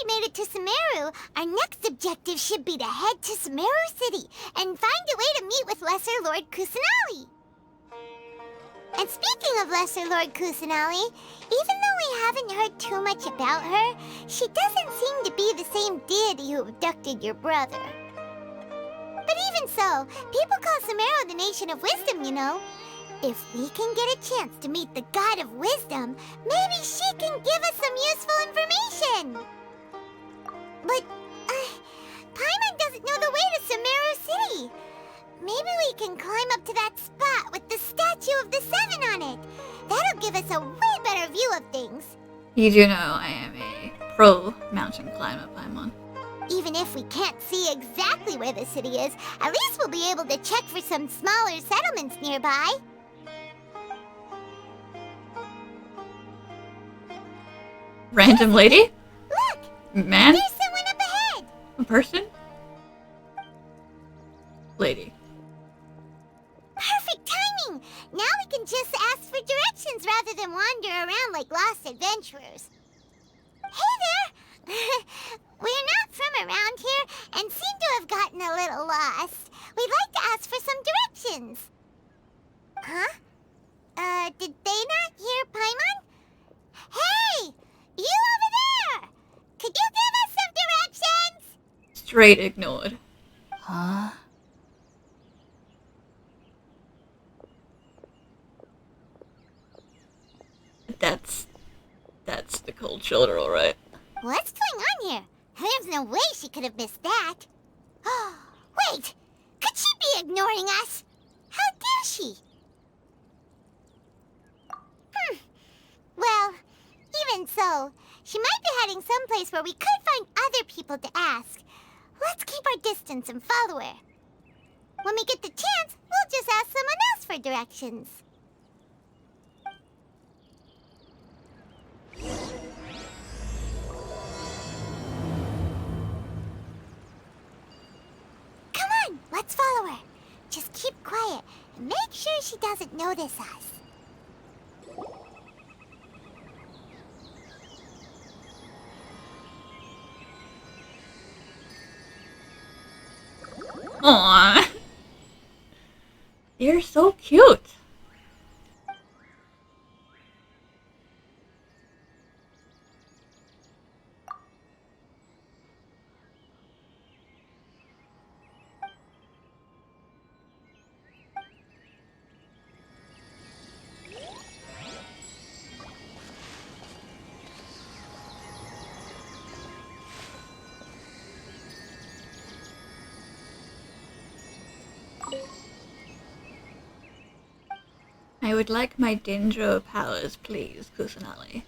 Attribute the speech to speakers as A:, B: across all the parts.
A: we made it to Sumeru, our next objective should be to head to Sumeru City and find a way to meet with Lesser Lord Kusanali. And speaking of Lesser Lord Kusanali, even though we haven't heard too much about her, she doesn't seem to be the same deity who abducted your brother. But even so, people call Sumeru the Nation of Wisdom, you know. If we can get a chance to meet the God of Wisdom, maybe she can give us some useful information. But, Paimon doesn't know the way to Sumeru City. Maybe we can climb up to that spot with the statue of the Seven on it. That'll give us a way better view of things.
B: You do know I am a pro mountain climber, Paimon.
A: Even if we can't see exactly where the city is, at least we'll be able to check for some smaller settlements nearby.
B: Random lady?
A: Look!
B: Man?
A: There's someone up ahead!
B: A person? Lady.
A: Perfect timing! Now we can just ask for directions rather than wander around like lost adventurers. Hey there! We're not from around here and seem to have gotten a little lost. We'd like to ask for some directions. Huh? Did they not hear Paimon? Hey! You over there! Could you give us some directions?
B: Straight ignored.
C: Huh?
B: That's the cold shoulder, alright.
A: What's going on here? There's no way she could have missed that. Oh, wait! Could she be ignoring us? How dare she? Well, even so, she might be heading someplace where we could find other people to ask. Let's keep our distance and follow her. When we get the chance, we'll just ask someone else for directions. Come on, let's follow her. Just keep quiet and make sure she doesn't notice us.
B: Aww. You're so cute. I would like my Dendro powers, please, Kusanali.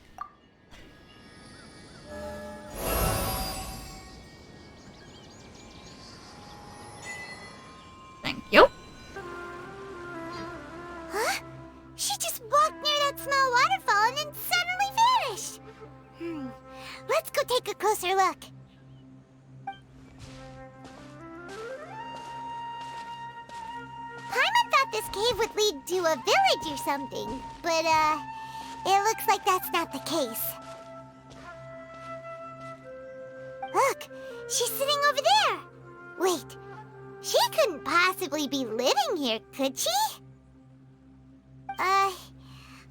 B: Thank you.
A: Huh? She just walked near that small waterfall and then suddenly vanished. Let's go take a closer look. Paimon thought this cave would lead to a village or something, but, it looks like that's not the case. Look, she's sitting over there. Wait, she couldn't possibly be living here, could she?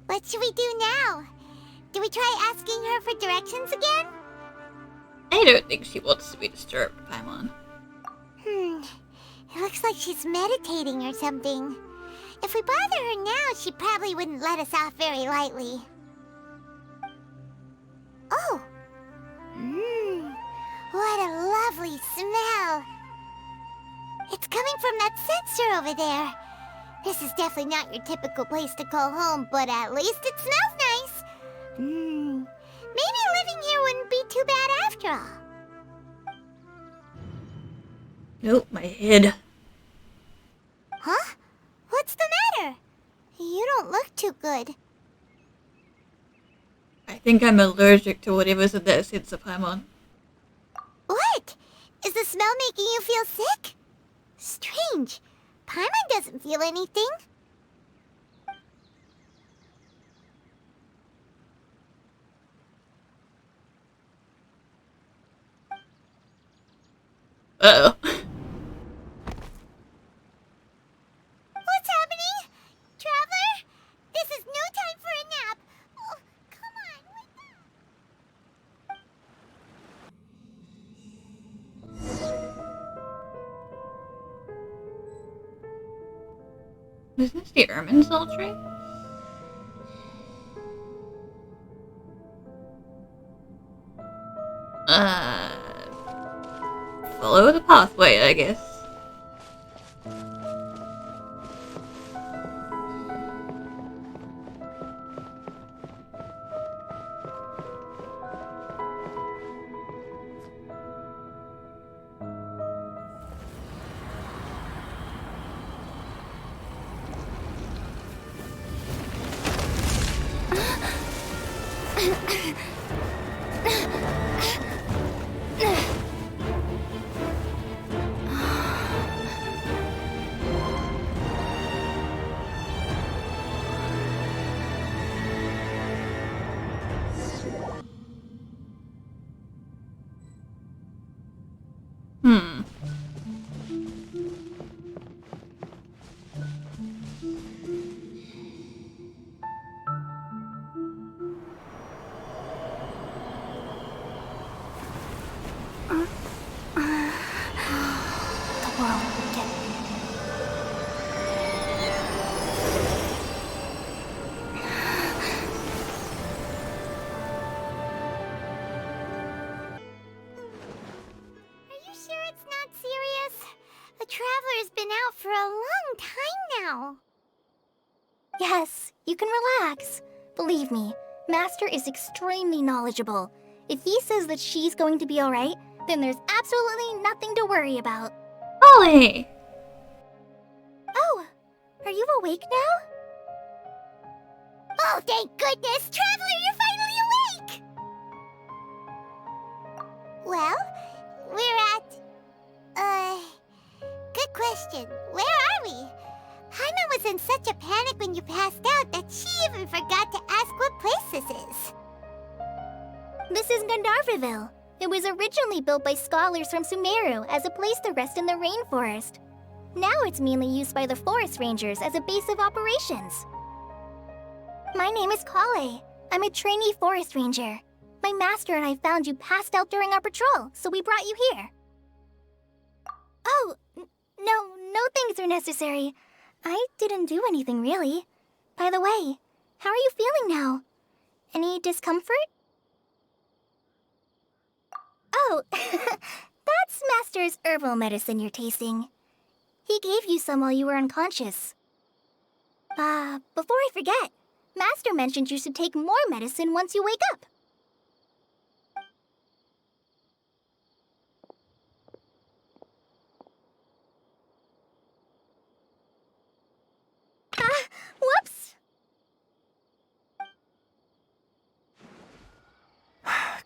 A: What should we do now? Do we try asking her for directions again?
B: I don't think she wants to be disturbed, Paimon.
A: It looks like she's meditating or something. If we bother her now, she probably wouldn't let us off very lightly. Oh! What a lovely smell! It's coming from that sensor over there. This is definitely not your typical place to call home, but at least it smells nice. Maybe living here wouldn't be too bad after all.
B: Nope, my head.
A: Huh? What's the matter? You don't look too good.
B: I think I'm allergic to whatever's in that sensor, Paimon.
A: What? Is the smell making you feel sick? Strange. Paimon doesn't feel anything.
B: Uh-oh.
A: What's happening? Traveler? This is no time for a nap. Oh, come on, wake
B: Isn't this the Ermine Sultry? Follow the pathway, I guess. Hmm.
A: the world will get me. Are you sure it's not serious? The Traveler's been out for a long time now.
C: Yes, you can relax. Believe me, Master is extremely knowledgeable. If he says that she's going to be alright, then there's absolutely nothing to worry about.
B: Ollie!
C: Oh, are you awake now?
A: Oh, thank goodness! Traveler, you're finally awake! Well, we're at... Good question. Where are we? Paimon was in such a panic when you passed out that she even forgot to ask what place this is.
C: This is Gandharvaville. It was originally built by scholars from Sumeru as a place to rest in the rainforest. Now it's mainly used by the forest rangers as a base of operations. My name is Kale. I'm a trainee forest ranger. My master and I found you passed out during our patrol, so we brought you here. Oh, no thanks are necessary. I didn't do anything really. By the way, how are you feeling now? Any discomfort? Oh, that's Master's herbal medicine you're tasting. He gave you some while you were unconscious. Before I forget, Master mentioned you should take more medicine once you wake up. Whoops!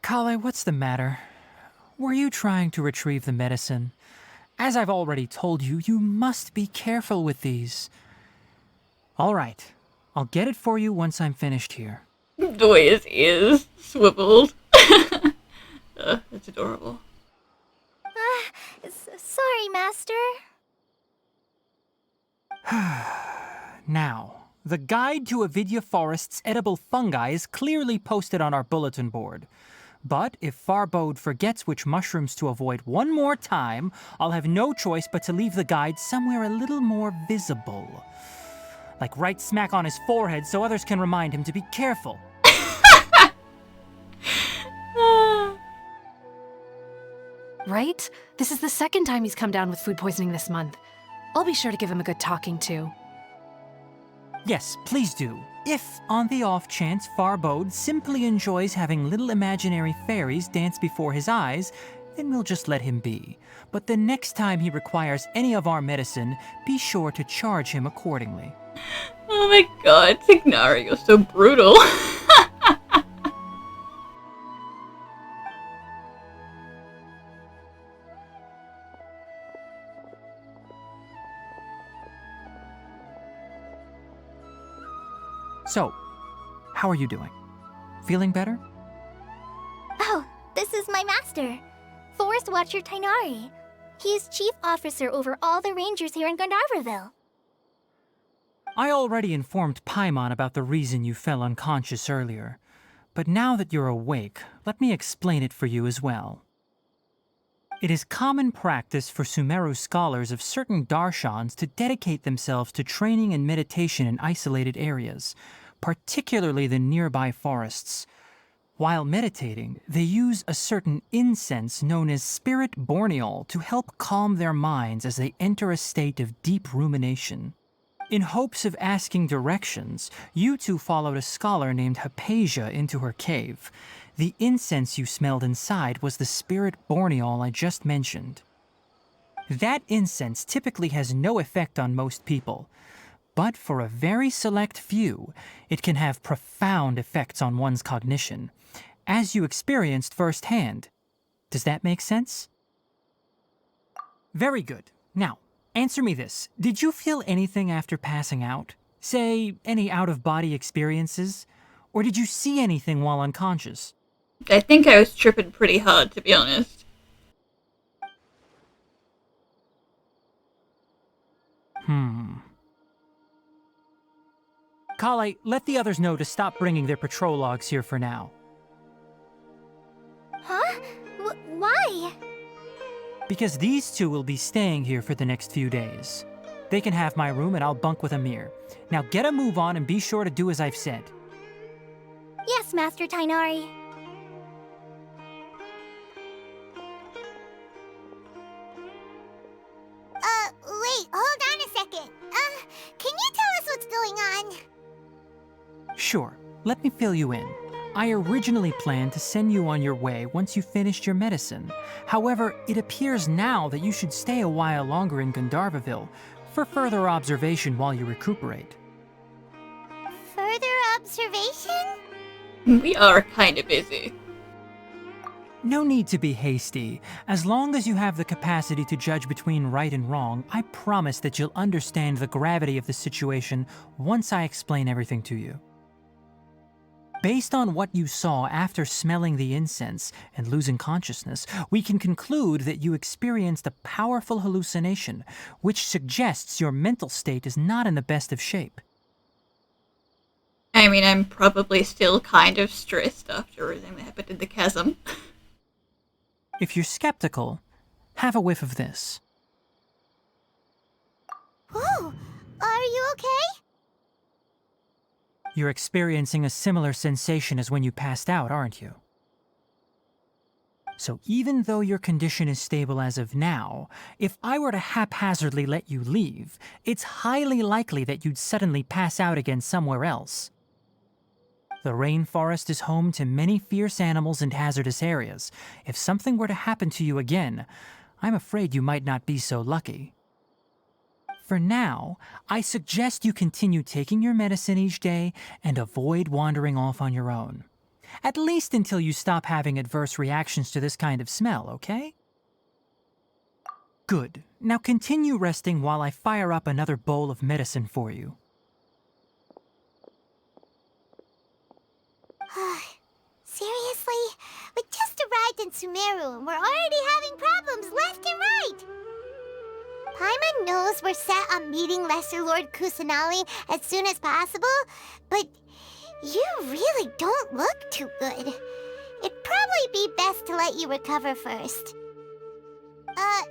D: Kale, what's the matter? Were you trying to retrieve the medicine? As I've already told you, you must be careful with these. All right, I'll get it for you once I'm finished here.
B: The way his ears swiveled. It's adorable.
C: Sorry, Master.
D: Now, the guide to Avidya Forest's edible fungi is clearly posted on our bulletin board. But if Farbode forgets which mushrooms to avoid one more time, I'll have no choice but to leave the guide somewhere a little more visible. Like right smack on his forehead so others can remind him to be careful.
E: Right? This is the second time he's come down with food poisoning this month. I'll be sure to give him a good talking to.
D: Yes, please do. If, on the off chance, Farbode simply enjoys having little imaginary fairies dance before his eyes, then we'll just let him be. But the next time he requires any of our medicine, be sure to charge him accordingly.
B: Oh my god, Tignari, you're so brutal.
D: So, how are you doing? Feeling better?
C: Oh, this is my master, Forest Watcher Tainari. He is chief officer over all the rangers here in Gandharvaville.
D: I already informed Paimon about the reason you fell unconscious earlier. But now that you're awake, let me explain it for you as well. It is common practice for Sumeru scholars of certain darshans to dedicate themselves to training and meditation in isolated areas, particularly the nearby forests. While meditating, they use a certain incense known as spirit borneol to help calm their minds as they enter a state of deep rumination. In hopes of asking directions, you two followed a scholar named Hypatia into her cave. The incense you smelled inside was the spirit borneol I just mentioned. That incense typically has no effect on most people, but for a very select few, it can have profound effects on one's cognition, as you experienced firsthand. Does that make sense? Very good. Now, answer me this. Did you feel anything after passing out? Say, any out-of-body experiences? Or did you see anything while unconscious?
B: I think I was tripping pretty hard, to be honest.
D: Kale, let the others know to stop bringing their patrol logs here for now.
C: Huh? Why?
D: Because these two will be staying here for the next few days. They can have my room and I'll bunk with Amir. Now get a move on and be sure to do as I've said.
C: Yes, Master Tainari.
A: Wait, hold on a second. Can you tell us what's going on?
D: Sure, let me fill you in. I originally planned to send you on your way once you finished your medicine. However, it appears now that you should stay a while longer in Gandharvaville for further observation while you recuperate.
A: Further observation?
B: We are kinda busy.
D: No need to be hasty. As long as you have the capacity to judge between right and wrong, I promise that you'll understand the gravity of the situation once I explain everything to you. Based on what you saw after smelling the incense and losing consciousness, we can conclude that you experienced a powerful hallucination, which suggests your mental state is not in the best of shape.
B: I mean, I'm probably still kind of stressed after everything that happened in the chasm.
D: If you're skeptical, have a whiff of this.
A: Whoa, are you okay?
D: You're experiencing a similar sensation as when you passed out, aren't you? So even though your condition is stable as of now, if I were to haphazardly let you leave, it's highly likely that you'd suddenly pass out again somewhere else. The rainforest is home to many fierce animals and hazardous areas. If something were to happen to you again, I'm afraid you might not be so lucky. For now, I suggest you continue taking your medicine each day and avoid wandering off on your own. At least until you stop having adverse reactions to this kind of smell, okay? Good. Now continue resting while I fire up another bowl of medicine for you.
A: Seriously? We just arrived in Sumeru and we're already having problems left and right! Paimon knows we're set on meeting Lesser Lord Kusanali as soon as possible, but you really don't look too good. It'd probably be best to let you recover first. Hey!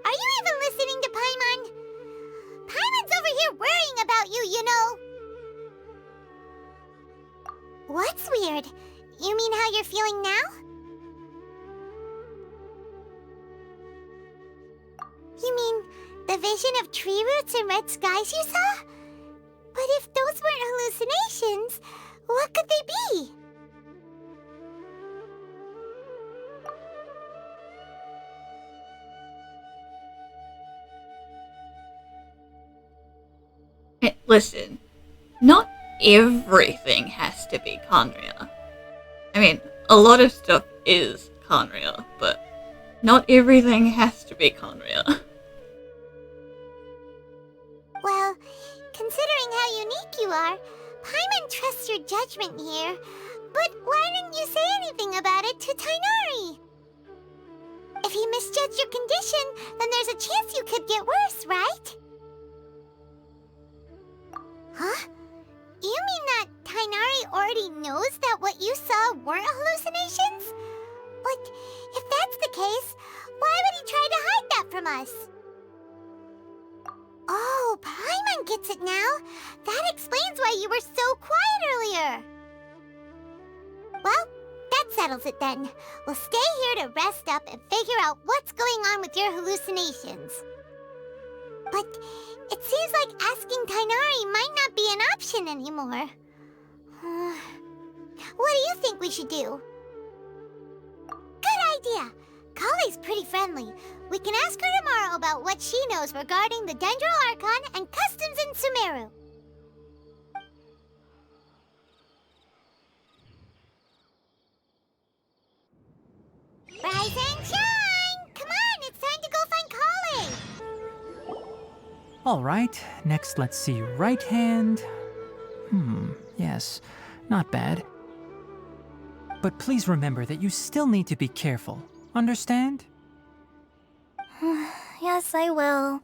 A: Are you even listening to Paimon? Paimon's over here worrying about you, you know! What's weird? You mean how you're feeling now? You mean the vision of tree roots and red skies you saw? But if those weren't hallucinations, what could they be?
B: Hey, listen, not everything has to be Khaenri'ah. I mean, a lot of stuff is Khaenri'ah, but not everything has to be Khaenri'ah.
A: Well, considering how unique you are, Paimon trusts your judgment here. But why didn't you say anything about it to Tainari? If he misjudged your condition, then there's a chance you could get worse, right? Huh? You mean that Tainari already knows that what you saw weren't hallucinations? But if that's the case, why would he try to hide that from us? Oh, Paimon gets it now. That explains why you were so quiet earlier. Well, that settles it then. We'll stay here to rest up and figure out what's going on with your hallucinations. But it seems like asking Tainari might not be an option anymore. What do you think we should do? Good idea. Kale's pretty friendly. We can ask her tomorrow about what she knows regarding the Dendro Archon and customs in Sumeru. Rise and shine! Come on, it's time to go find Kale!
D: All right, next let's see right hand. Yes, not bad. But please remember that you still need to be careful. Understand?
C: Yes, I will.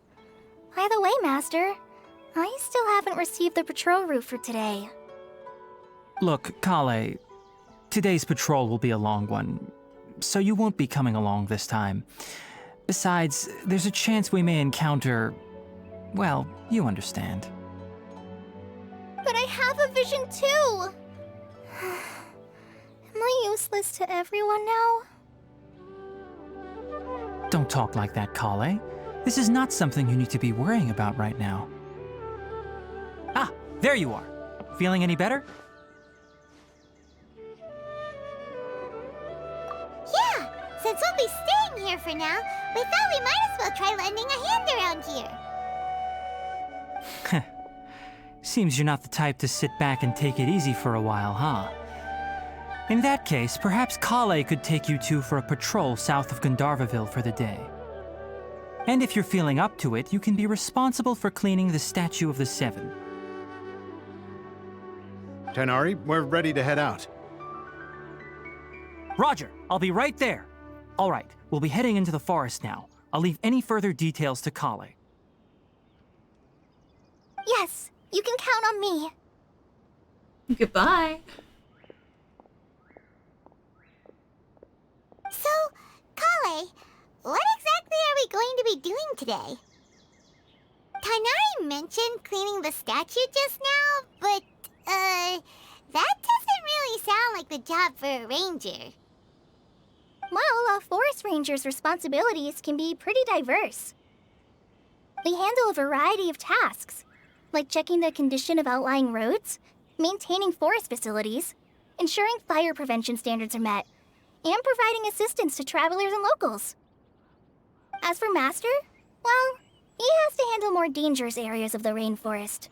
C: By the way, Master, I still haven't received the patrol route for today.
D: Look, Kale, today's patrol will be a long one, so you won't be coming along this time. Besides, there's a chance we may encounter... well, you understand.
C: But I have a vision too! Am I useless to everyone now?
D: Don't talk like that, Kale. This is not something you need to be worrying about right now. Ah, there you are. Feeling any better?
A: Yeah, since we'll be staying here for now, we thought we might as well try lending a hand around here.
D: Seems you're not the type to sit back and take it easy for a while, huh? In that case, perhaps Kale could take you two for a patrol south of Gandharvaville for the day. And if you're feeling up to it, you can be responsible for cleaning the Statue of the Seven.
F: Tainari, we're ready to head out.
D: Roger, I'll be right there. All right, we'll be heading into the forest now. I'll leave any further details to Kale.
C: Yes, you can count on me.
B: Goodbye.
A: So, Kale, what exactly are we going to be doing today? Tainari mentioned cleaning the statue just now, but, that doesn't really sound like the job for a ranger.
C: Well, a forest ranger's responsibilities can be pretty diverse. They handle a variety of tasks, like checking the condition of outlying roads, maintaining forest facilities, ensuring fire prevention standards are met, and providing assistance to travelers and locals. As for Master, well, he has to handle more dangerous areas of the rainforest.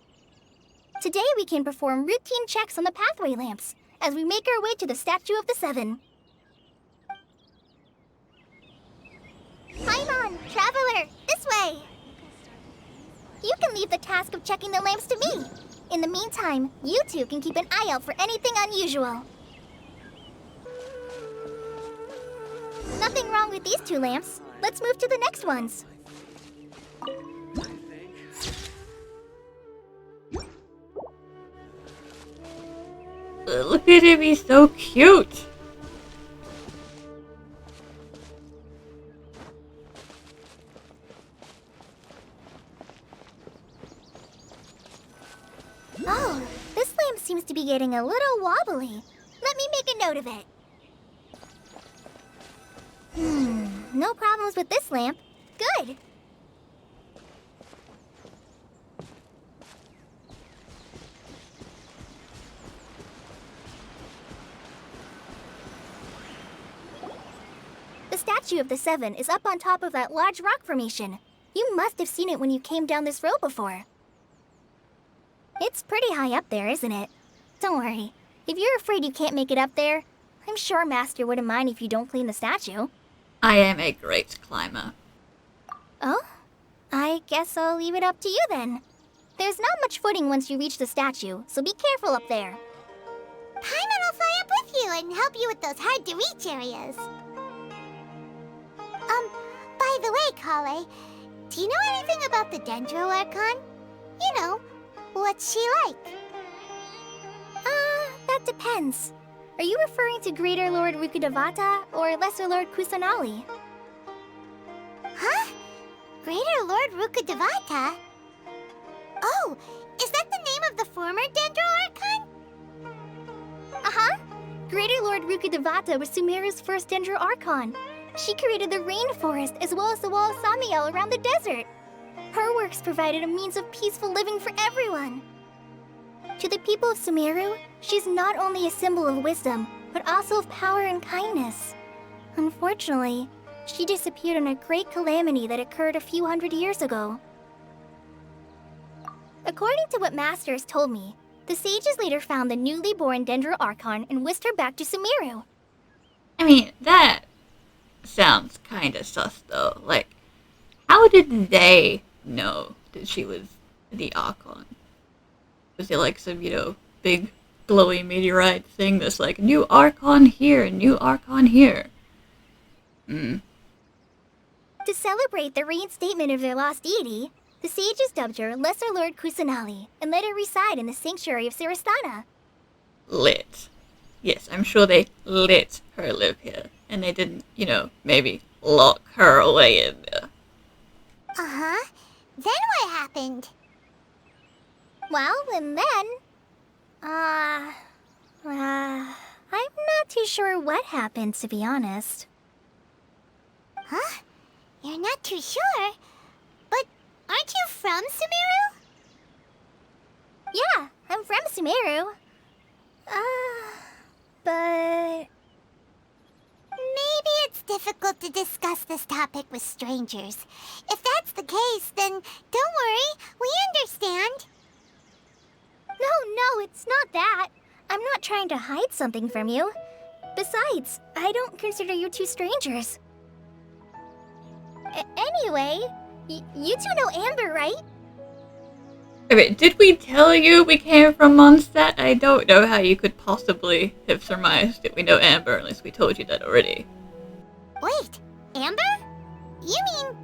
C: Today we can perform routine checks on the pathway lamps as we make our way to the Statue of the Seven. Paimon, traveler, this way! You can leave the task of checking the lamps to me. In the meantime, you two can keep an eye out for anything unusual. Nothing wrong with these two lamps. Let's move to the next ones.
B: Look at him, he's so cute.
C: Oh, this lamp seems to be getting a little wobbly. Let me make a note of it. No problems with this lamp. Good. The Statue of the Seven is up on top of that large rock formation. You must have seen it when you came down this road before. It's pretty high up there, isn't it? Don't worry. If you're afraid you can't make it up there, I'm sure Master wouldn't mind if you don't clean the statue.
B: I am a great climber.
C: Oh? I guess I'll leave it up to you then. There's not much footing once you reach the statue, so be careful up there.
A: Paimon will fly up with you and help you with those hard-to-reach areas. the way, Kale, do you know anything about the Dendro Archon? You know, what's she like?
C: That depends. Are you referring to Greater Lord Rukkhadevata or Lesser Lord Kusanali?
A: Huh? Greater Lord Rukkhadevata? Oh, is that the name of the former Dendro Archon?
C: Uh-huh. Greater Lord Rukkhadevata was Sumeru's first Dendro Archon. She created the rainforest as well as the wall of Samiel around the desert. Her works provided a means of peaceful living for everyone. To the people of Sumeru, she's not only a symbol of wisdom, but also of power and kindness. Unfortunately, she disappeared in a great calamity that occurred a few hundred years ago. According to what Masters told me, the sages later found the newly born Dendro Archon and whisked her back to Sumeru.
B: I mean, that sounds kinda sus though. Like, how did they know that she was the Archon? Was it like some, big glowy meteorite thing that's like, new Archon here, new Archon here?
C: To celebrate the reinstatement of their lost deity, the sages dubbed her Lesser Lord Kusanali and let her reside in the sanctuary of Siristana.
B: Lit. Yes, I'm sure they let her live here. And they didn't, maybe lock her away in there.
A: Uh-huh. Then what happened?
C: Well, and then... I'm not too sure what happened, to be honest.
A: Huh? You're not too sure? But aren't you from Sumeru?
C: Yeah, I'm from Sumeru. But...
A: Maybe it's difficult to discuss this topic with strangers. If that's the case, then don't worry, we understand.
C: No, it's not that. I'm not trying to hide something from you. Besides, I don't consider you two strangers. Anyway, you two know Amber, right?
B: Okay, did we tell you we came from Mondstadt? I don't know how you could possibly have surmised that we know Amber unless we told you that already.
A: Wait, Amber? You mean...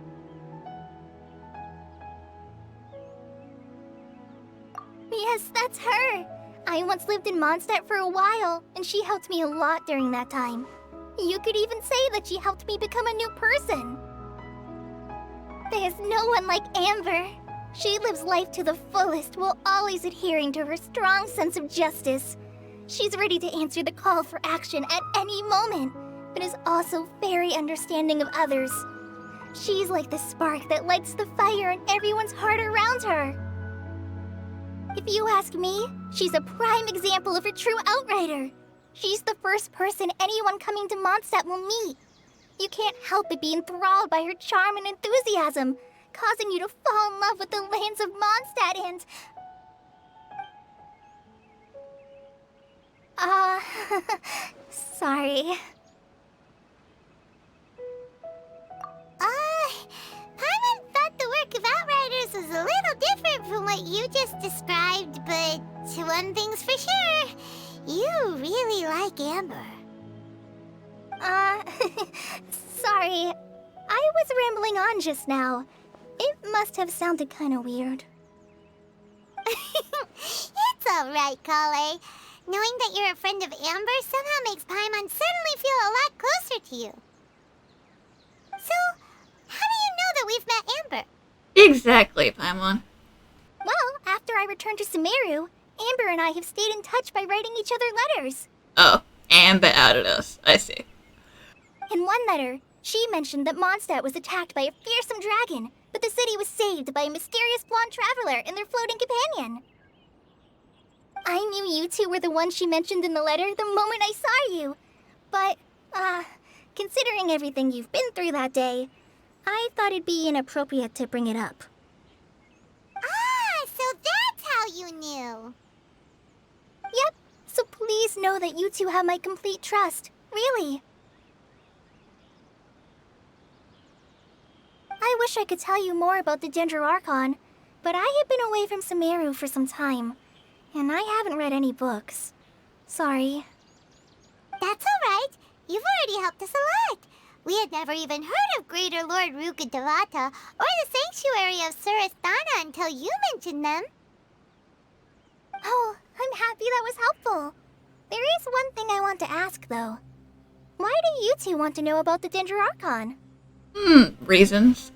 C: Yes, that's her. I once lived in Mondstadt for a while, and she helped me a lot during that time. You could even say that she helped me become a new person. There's no one like Amber. She lives life to the fullest while always adhering to her strong sense of justice. She's ready to answer the call for action at any moment, but is also very understanding of others. She's like the spark that lights the fire in everyone's heart around her. If you ask me, she's a prime example of a true outrider. She's the first person anyone coming to Mondstadt will meet. You can't help but be enthralled by her charm and enthusiasm, causing you to fall in love with the lands of Mondstadt and... sorry.
A: Paimon thought the work of Outriders was a little different from what you just described, but one thing's for sure, you really like Amber.
C: Sorry. I was rambling on just now. It must have sounded kind of weird.
A: It's alright, Kale. Knowing that you're a friend of Amber somehow makes Paimon suddenly feel a lot closer to you. So, how do you know that we've met Amber?
B: Exactly, Paimon.
C: Well, after I returned to Sumeru, Amber and I have stayed in touch by writing each other letters.
B: Oh, Amber outed us. I see.
C: In one letter, she mentioned that Mondstadt was attacked by a fearsome dragon, but the city was saved by a mysterious blonde traveler and their floating companion. I knew you two were the ones she mentioned in the letter the moment I saw you. But, considering everything you've been through that day, I thought it'd be inappropriate to bring it up.
A: Ah, so that's how you knew.
C: Yep, so please know that you two have my complete trust. Really. I wish I could tell you more about the Dendro Archon, but I have been away from Sumeru for some time, and I haven't read any books. Sorry.
A: That's alright. You've already helped us a lot. We had never even heard of Greater Lord Rukkhadevata or the Sanctuary of Surasthana until you mentioned them.
C: Oh, I'm happy that was helpful. There is one thing I want to ask, though. Why do you two want to know about the Sumeru Archon?
B: Reasons.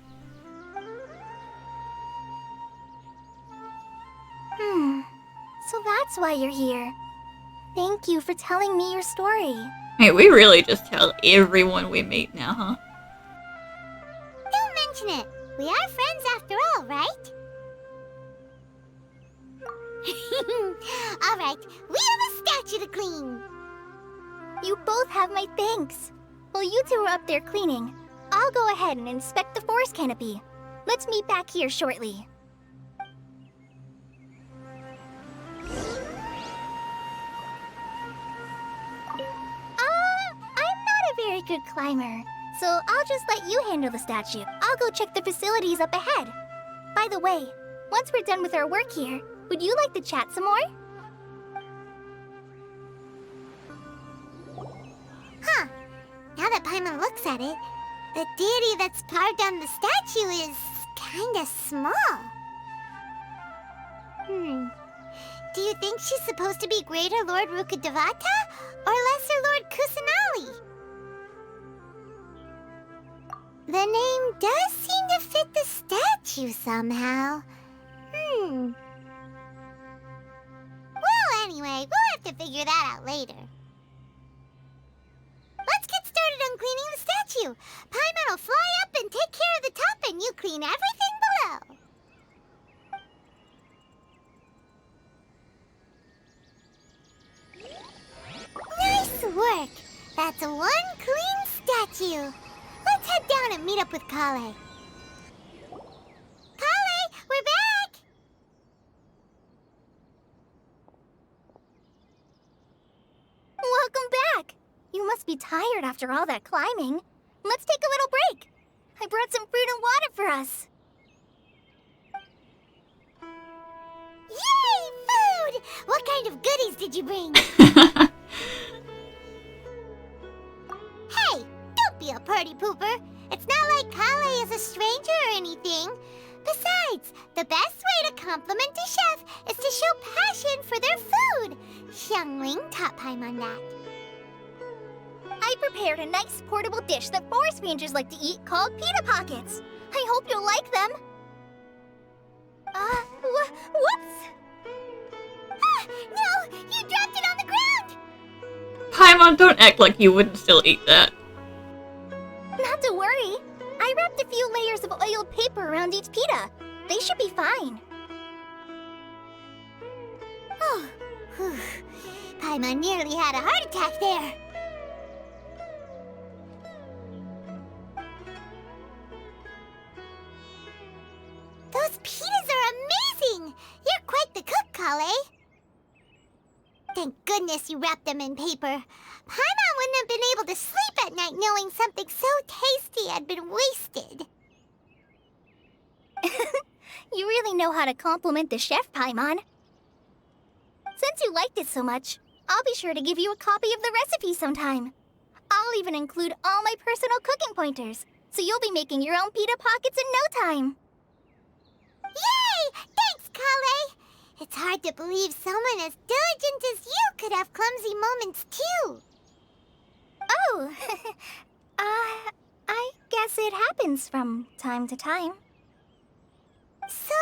C: So that's why you're here. Thank you for telling me your story.
B: Hey, we really just tell everyone we meet now, huh?
A: Don't mention it. We are friends after all, right? All right, we have a statue to clean.
C: You both have my thanks. While you two are up there cleaning, I'll go ahead and inspect the forest canopy. Let's meet back here shortly. I'm not a very good climber, so I'll just let you handle the statue. I'll go check the facilities up ahead. By the way, once we're done with our work here, would you like to chat some more?
A: Huh. Now that Paimon looks at it, the deity that's carved on the statue is kinda small. Do you think she's supposed to be Greater Lord Rukkhadevata or Lesser Lord Kusanali? The name does seem to fit the statue somehow. Well, anyway, we'll have to figure that out later. Let's get started on cleaning the statue. Paimon will fly up and take care of the top, and you clean everything below. Nice work! That's one clean statue. Let's head down and meet up with Kale. Kale, we're back!
C: Welcome back! You must be tired after all that climbing. Let's take a little break. I brought some fruit and water for us.
A: Yay, food! What kind of goodies did you bring? Hey, don't be a party pooper. It's not like Kale is a stranger or anything. Besides, the best way to compliment a chef is to show passion for their food. Xiangling taught Paimon that.
C: I prepared a nice portable dish that forest rangers like to eat called pita pockets. I hope you'll like them. Whoops! Ah, no! You dropped it on the ground!
B: Paimon, don't act like you wouldn't still eat that.
C: Not to worry. I wrapped a few layers of oiled paper around each pita. They should be fine.
A: Oh, whew. Paimon nearly had a heart attack there. Those pitas are amazing! You're quite the cook, Kale. Thank goodness you wrapped them in paper. Paimon wouldn't have been able to sleep at night knowing something so tasty had been wasted.
C: You really know how to compliment the chef, Paimon. Since you liked it so much, I'll be sure to give you a copy of the recipe sometime. I'll even include all my personal cooking pointers, so you'll be making your own pita pockets in no time.
A: Yay! Thanks, Kale! It's hard to believe someone as diligent as you could have clumsy moments, too.
C: Oh, I guess it happens from time to time.
A: So,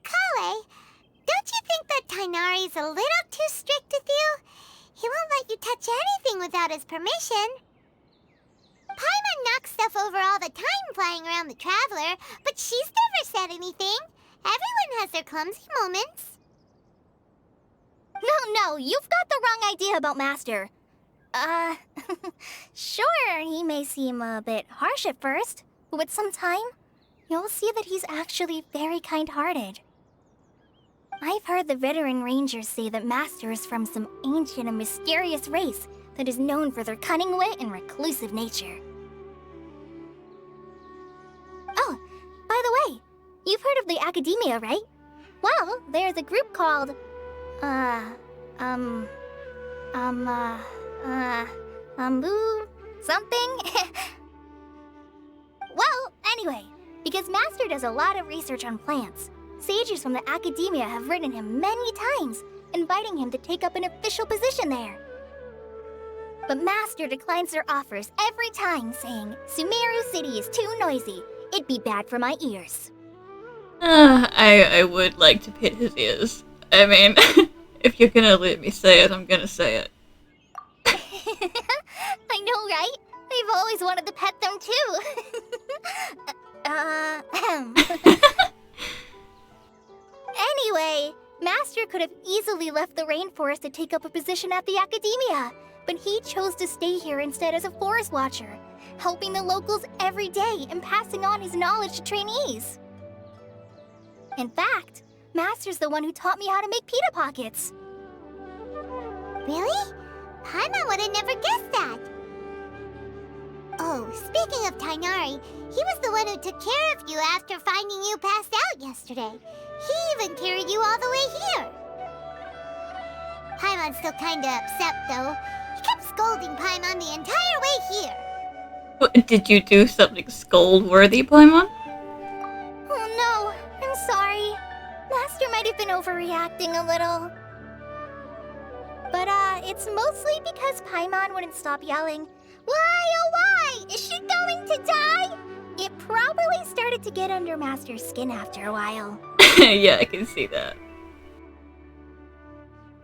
A: Kale, don't you think that Tainari's a little too strict with you? He won't let you touch anything without his permission. Paimon knocks stuff over all the time flying around the Traveler, but she's never said anything. Everyone has their clumsy moments.
C: No, you've got the wrong idea about Master. Sure, he may seem a bit harsh at first, but with some time, you'll see that he's actually very kind-hearted. I've heard the veteran rangers say that Master is from some ancient and mysterious race that is known for their cunning wit and reclusive nature. Oh, by the way, you've heard of the Academia, right? Well, there's a group called, something? Well, anyway, because Master does a lot of research on plants, sages from the academia have written him many times, inviting him to take up an official position there. But Master declines their offers every time, saying, Sumeru City is too noisy. It'd be bad for my ears.
B: I would like to pit his ears. I mean, if you're gonna let me say it, I'm gonna say it.
C: I know, right? I've always wanted to pet them too. Anyway, Master could have easily left the rainforest to take up a position at the academia, but he chose to stay here instead as a forest watcher, helping the locals every day and passing on his knowledge to trainees. In fact, Master's the one who taught me how to make pita pockets.
A: Really? Paimon would have never guessed that. Oh, speaking of Tainari, he was the one who took care of you after finding you passed out yesterday. He even carried you all the way here. Paimon's still kinda upset, though. He kept scolding Paimon the entire way here.
B: What, did you do something scold-worthy, Paimon?
C: Oh no, I'm sorry. Master might have been overreacting a little. But it's mostly because Paimon wouldn't stop yelling, "Why, oh why? Is she going to die?" It probably started to get under Master's skin after a while.
B: Yeah, I can see that.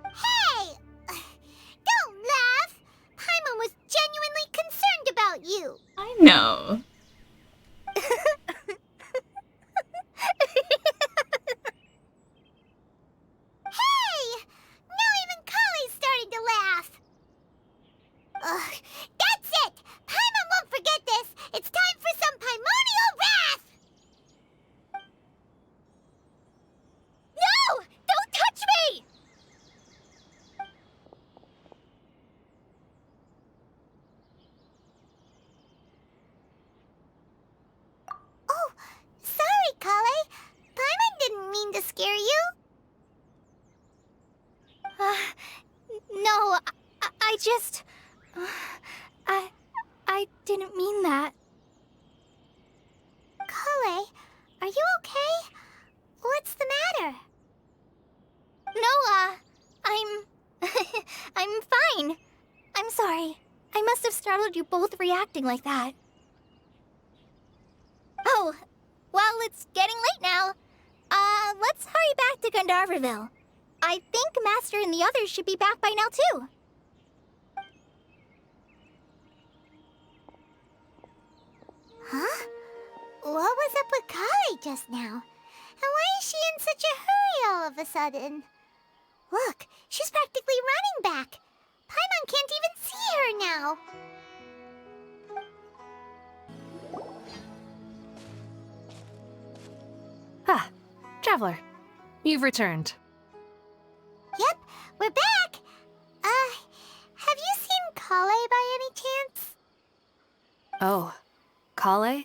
A: Hey! Don't laugh! Paimon was genuinely concerned about you.
B: I know.
A: Hey! Now even Kali's starting to laugh. Ugh, that's it! Paimon won't forget this! It's time for some Paimonial wrath!
C: No! Don't touch me!
A: Oh, sorry, Kale. Paimon didn't mean to scare you.
C: No, I just... I didn't mean that.
A: Kale, are you okay? What's the matter?
C: No, I'm fine. I'm sorry. I must have startled you both reacting like that. Oh, well, it's getting late now. Let's hurry back to Gandharville. I think Master and the others should be back by now, too.
A: Huh? What was up with Kale just now? And why is she in such a hurry all of a sudden? Look, she's practically running back. Paimon can't even see her now.
E: Ah, Traveler. You've returned.
A: Yep, we're back. Have you seen Kale by any chance?
E: Oh, Kale?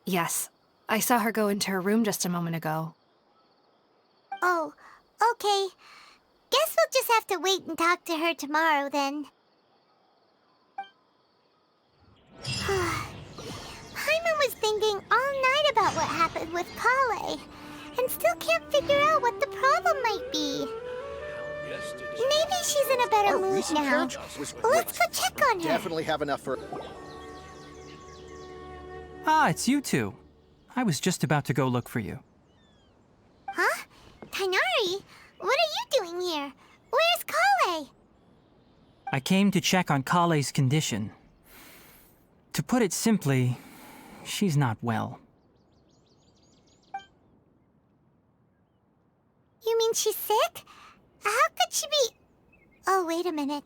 E: Yes, I saw her go into her room just a moment ago.
A: Oh, okay. Guess we'll just have to wait and talk to her tomorrow then. Paimon was thinking all night about what happened with Kale, and still can't figure out what the problem might be. Maybe she's in a better mood now. Let's go check on her.
G: Definitely have enough for...
D: Ah, it's you two. I was just about to go look for you.
A: Huh? Tainari? What are you doing here? Where's Kale?
D: I came to check on Kale's condition. To put it simply, she's not well.
A: You mean she's sick? How could she be... Oh, wait a minute.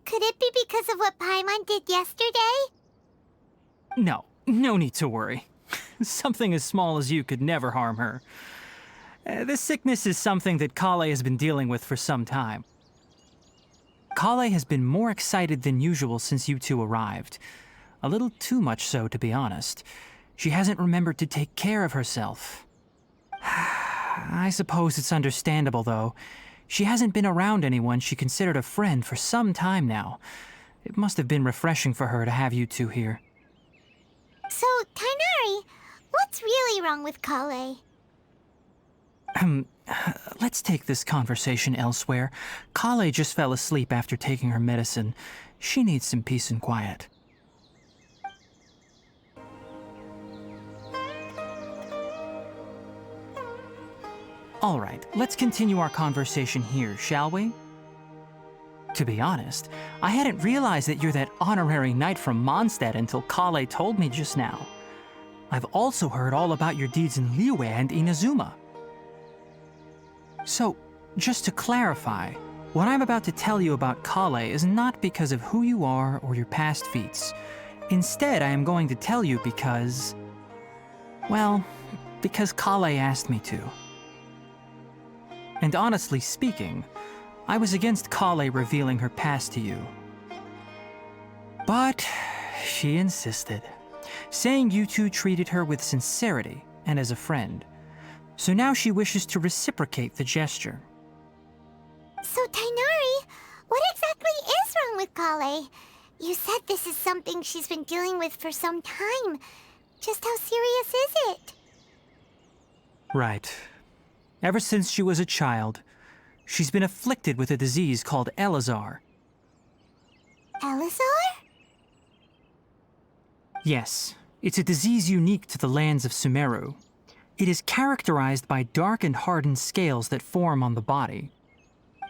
A: Could it be because of what Paimon did yesterday?
D: No, no need to worry. Something as small as you could never harm her. This sickness is something that Kale has been dealing with for some time. Kale has been more excited than usual since you two arrived. A little too much so, to be honest. She hasn't remembered to take care of herself. I suppose it's understandable, though. She hasn't been around anyone she considered a friend for some time now. It must have been refreshing for her to have you two here.
A: So, Tainari, what's really wrong with Kale?
D: Let's take this conversation elsewhere. Kale just fell asleep after taking her medicine. She needs some peace and quiet. All right, let's continue our conversation here, shall we? To be honest, I hadn't realized that you're that honorary knight from Mondstadt until Kale told me just now. I've also heard all about your deeds in Liyue and Inazuma. So, just to clarify, what I'm about to tell you about Kale is not because of who you are or your past feats. Instead, I am going to tell you because... well, because Kale asked me to. And honestly speaking, I was against Kale revealing her past to you. But she insisted, saying you two treated her with sincerity and as a friend. So now she wishes to reciprocate the gesture.
A: So, Tainari, what exactly is wrong with Kale? You said this is something she's been dealing with for some time. Just how serious is it?
D: Right. Ever since she was a child, she's been afflicted with a disease called Elazar.
A: Elazar?
D: Yes, it's a disease unique to the lands of Sumeru. It is characterized by dark and hardened scales that form on the body.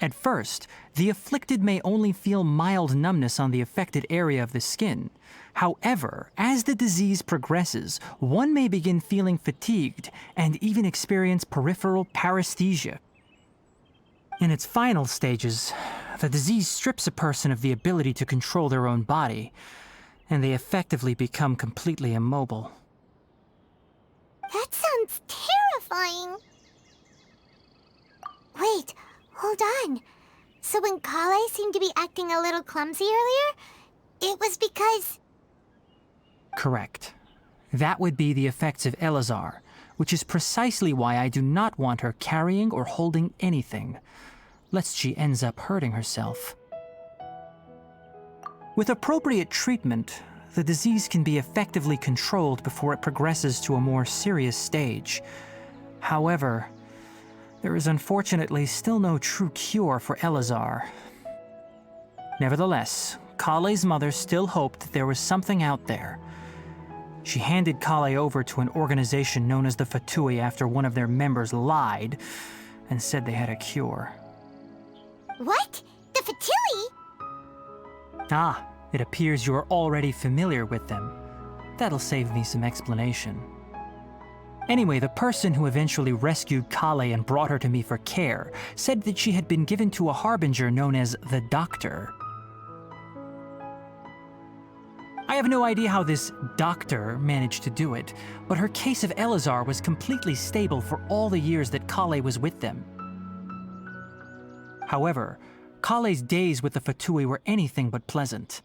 D: At first, the afflicted may only feel mild numbness on the affected area of the skin. However, as the disease progresses, one may begin feeling fatigued and even experience peripheral paresthesia. In its final stages, the disease strips a person of the ability to control their own body, and they effectively become completely immobile.
A: That sounds terrifying. Wait, hold on. So when Kale seemed to be acting a little clumsy earlier, it was because...
D: Correct. That would be the effects of Elazar, which is precisely why I do not want her carrying or holding anything, lest she ends up hurting herself. With appropriate treatment, the disease can be effectively controlled before it progresses to a more serious stage. However, there is unfortunately still no true cure for Elazar. Nevertheless, Kale's mother still hoped that there was something out there. She handed Kale over to an organization known as the Fatui after one of their members lied and said they had a cure.
A: What? The Fatui?
D: Ah, it appears you are already familiar with them. That'll save me some explanation. Anyway, the person who eventually rescued Kale and brought her to me for care said that she had been given to a harbinger known as the Doctor. I have no idea how this doctor managed to do it, but her case of Elazar was completely stable for all the years that Kale was with them. However, Kale's days with the Fatui were anything but pleasant.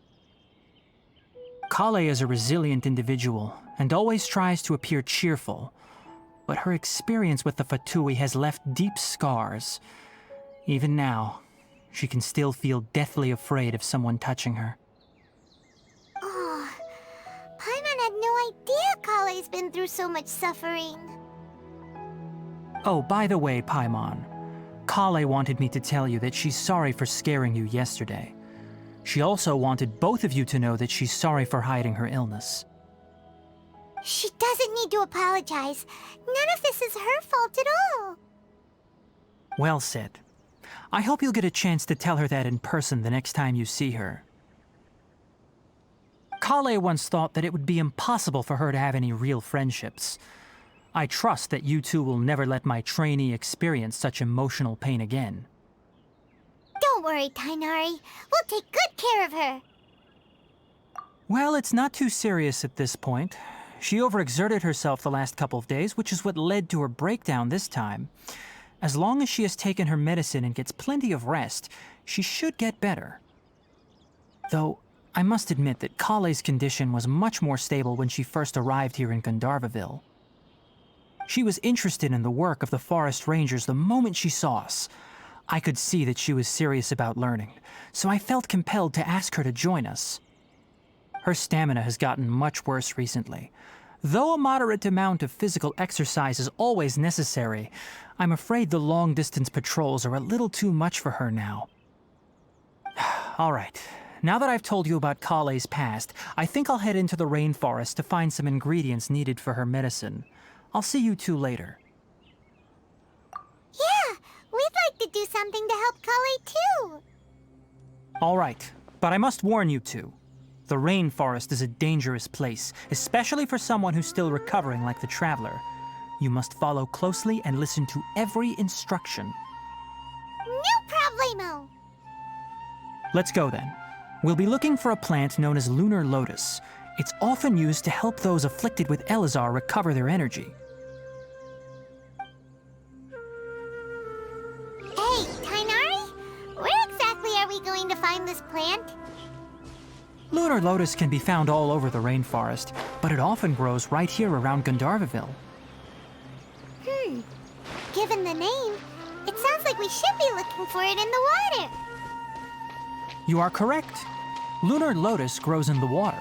D: Kale is a resilient individual and always tries to appear cheerful, but her experience with the Fatui has left deep scars. Even now, she can still feel deathly afraid of someone touching her.
A: Oh, Paimon had no idea Kale's been through so much suffering.
D: Oh, by the way, Paimon, Kale wanted me to tell you that she's sorry for scaring you yesterday. She also wanted both of you to know that she's sorry for hiding her illness.
A: She doesn't need to apologize. None of this is her fault at all.
D: Well said. I hope you'll get a chance to tell her that in person the next time you see her. Kale once thought that it would be impossible for her to have any real friendships. I trust that you two will never let my trainee experience such emotional pain again.
A: Don't worry, Tainari. We'll take good care of her.
D: Well, it's not too serious at this point. She overexerted herself the last couple of days, which is what led to her breakdown this time. As long as she has taken her medicine and gets plenty of rest, she should get better. Though, I must admit that Kale's condition was much more stable when she first arrived here in Gandharvaville. She was interested in the work of the forest rangers the moment she saw us. I could see that she was serious about learning, so I felt compelled to ask her to join us. Her stamina has gotten much worse recently. Though a moderate amount of physical exercise is always necessary, I'm afraid the long-distance patrols are a little too much for her now. All right, now that I've told you about Kale's past, I think I'll head into the rainforest to find some ingredients needed for her medicine. I'll see you two later.
A: Yeah, we'd like to do something to help Kale too.
D: All right, but I must warn you two. The rainforest is a dangerous place, especially for someone who's still recovering like the Traveler. You must follow closely and listen to every instruction.
A: No problemo.
D: Let's go then. We'll be looking for a plant known as lunar lotus. It's often used to help those afflicted with Elazar recover their energy.
A: Hey, Tainari, where exactly are we going to find this plant?
D: Lunar lotus can be found all over the rainforest, but it often grows right here around Gandharvaville.
A: Given the name, it sounds like we should be looking for it in the water.
D: You are correct. Lunar lotus grows in the water.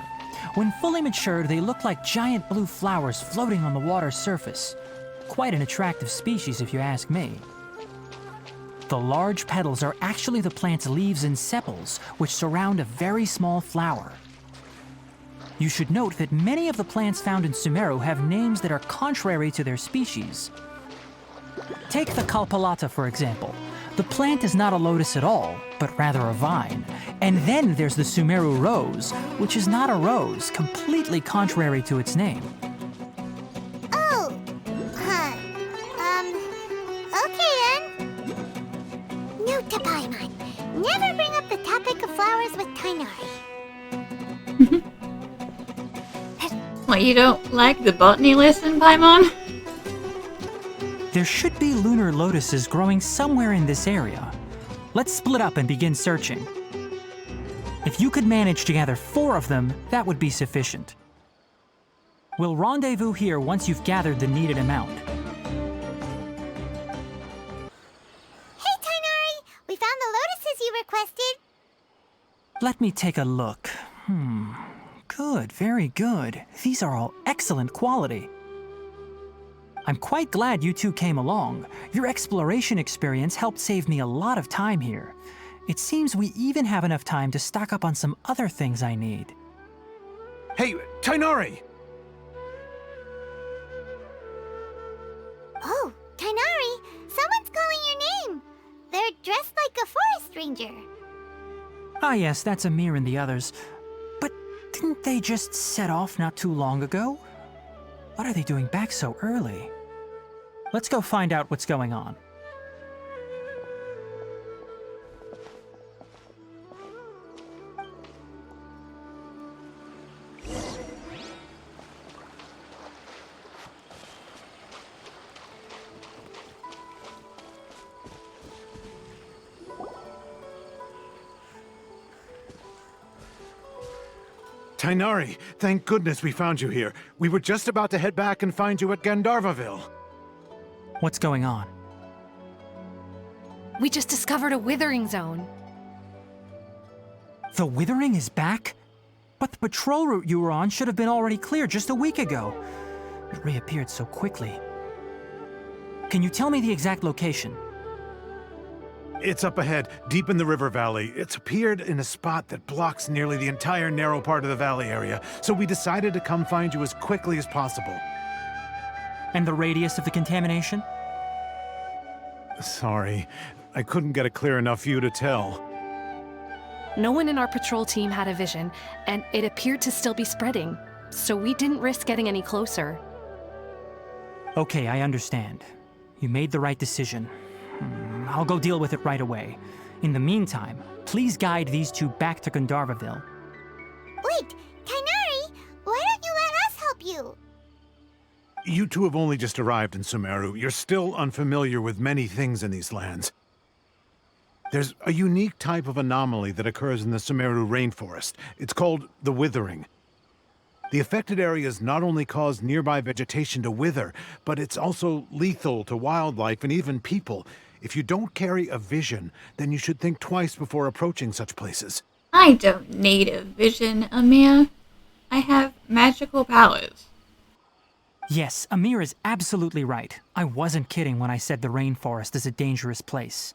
D: When fully matured, they look like giant blue flowers floating on the water's surface. Quite an attractive species, if you ask me. The large petals are actually the plant's leaves and sepals, which surround a very small flower. You should note that many of the plants found in Sumeru have names that are contrary to their species. Take the Kalpalata, for example. The plant is not a lotus at all, but rather a vine. And then there's the Sumeru rose, which is not a rose, completely contrary to its name.
A: Oh, huh. Okay then. Note to Paimon. Never bring up the topic of flowers with Tainari.
B: What, you don't like the botany lesson, Paimon?
D: There should be lunar lotuses growing somewhere in this area. Let's split up and begin searching. If you could manage to gather 4 of them, that would be sufficient. We'll rendezvous here once you've gathered the needed amount.
A: Hey, Tainari, we found the lotuses you requested.
D: Let me take a look. Good, very good. These are all excellent quality. I'm quite glad you two came along. Your exploration experience helped save me a lot of time here. It seems we even have enough time to stock up on some other things I need.
F: Hey, Tainari!
A: Oh, Tainari, someone's calling your name. They're dressed like a forest ranger.
D: Ah yes, that's Amir and the others. But didn't they just set off not too long ago? What are they doing back so early? Let's go find out what's going on.
F: Tainari, thank goodness we found you here. We were just about to head back and find you at Gandharvaville.
D: What's going on?
E: We just discovered a withering zone.
D: The Withering is back? But the patrol route you were on should have been already clear just a week ago. It reappeared so quickly. Can you tell me the exact location?
F: It's up ahead, deep in the river valley. It's appeared in a spot that blocks nearly the entire narrow part of the valley area, so we decided to come find you as quickly as possible.
D: And the radius of the contamination?
F: Sorry, I couldn't get a clear enough view to tell.
E: No one in our patrol team had a vision, and it appeared to still be spreading, so we didn't risk getting any closer.
D: Okay, I understand. You made the right decision. I'll go deal with it right away. In the meantime, please guide these two back to Gandharvaville.
A: Wait, Tainari, why don't you let us help you?
F: You two have only just arrived in Sumeru. You're still unfamiliar with many things in these lands. There's a unique type of anomaly that occurs in the Sumeru rainforest. It's called the Withering. The affected areas not only cause nearby vegetation to wither, but it's also lethal to wildlife and even people. If you don't carry a vision, then you should think twice before approaching such places.
B: I don't need a vision, Amir. I have magical powers.
D: Yes, Amir is absolutely right. I wasn't kidding when I said the rainforest is a dangerous place.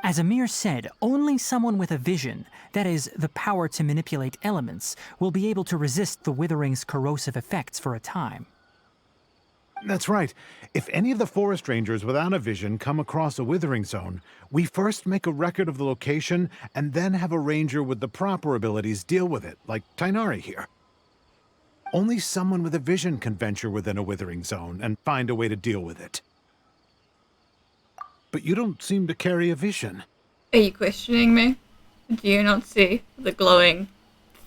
D: As Amir said, only someone with a vision, that is, the power to manipulate elements, will be able to resist the withering's corrosive effects for a time.
F: That's right. If any of the forest rangers without a vision come across a withering zone, we first make a record of the location and then have a ranger with the proper abilities deal with it, like Tainari here. Only someone with a vision can venture within a withering zone and find a way to deal with it. But you don't seem to carry a vision.
B: Are you questioning me? Do you not see the glowing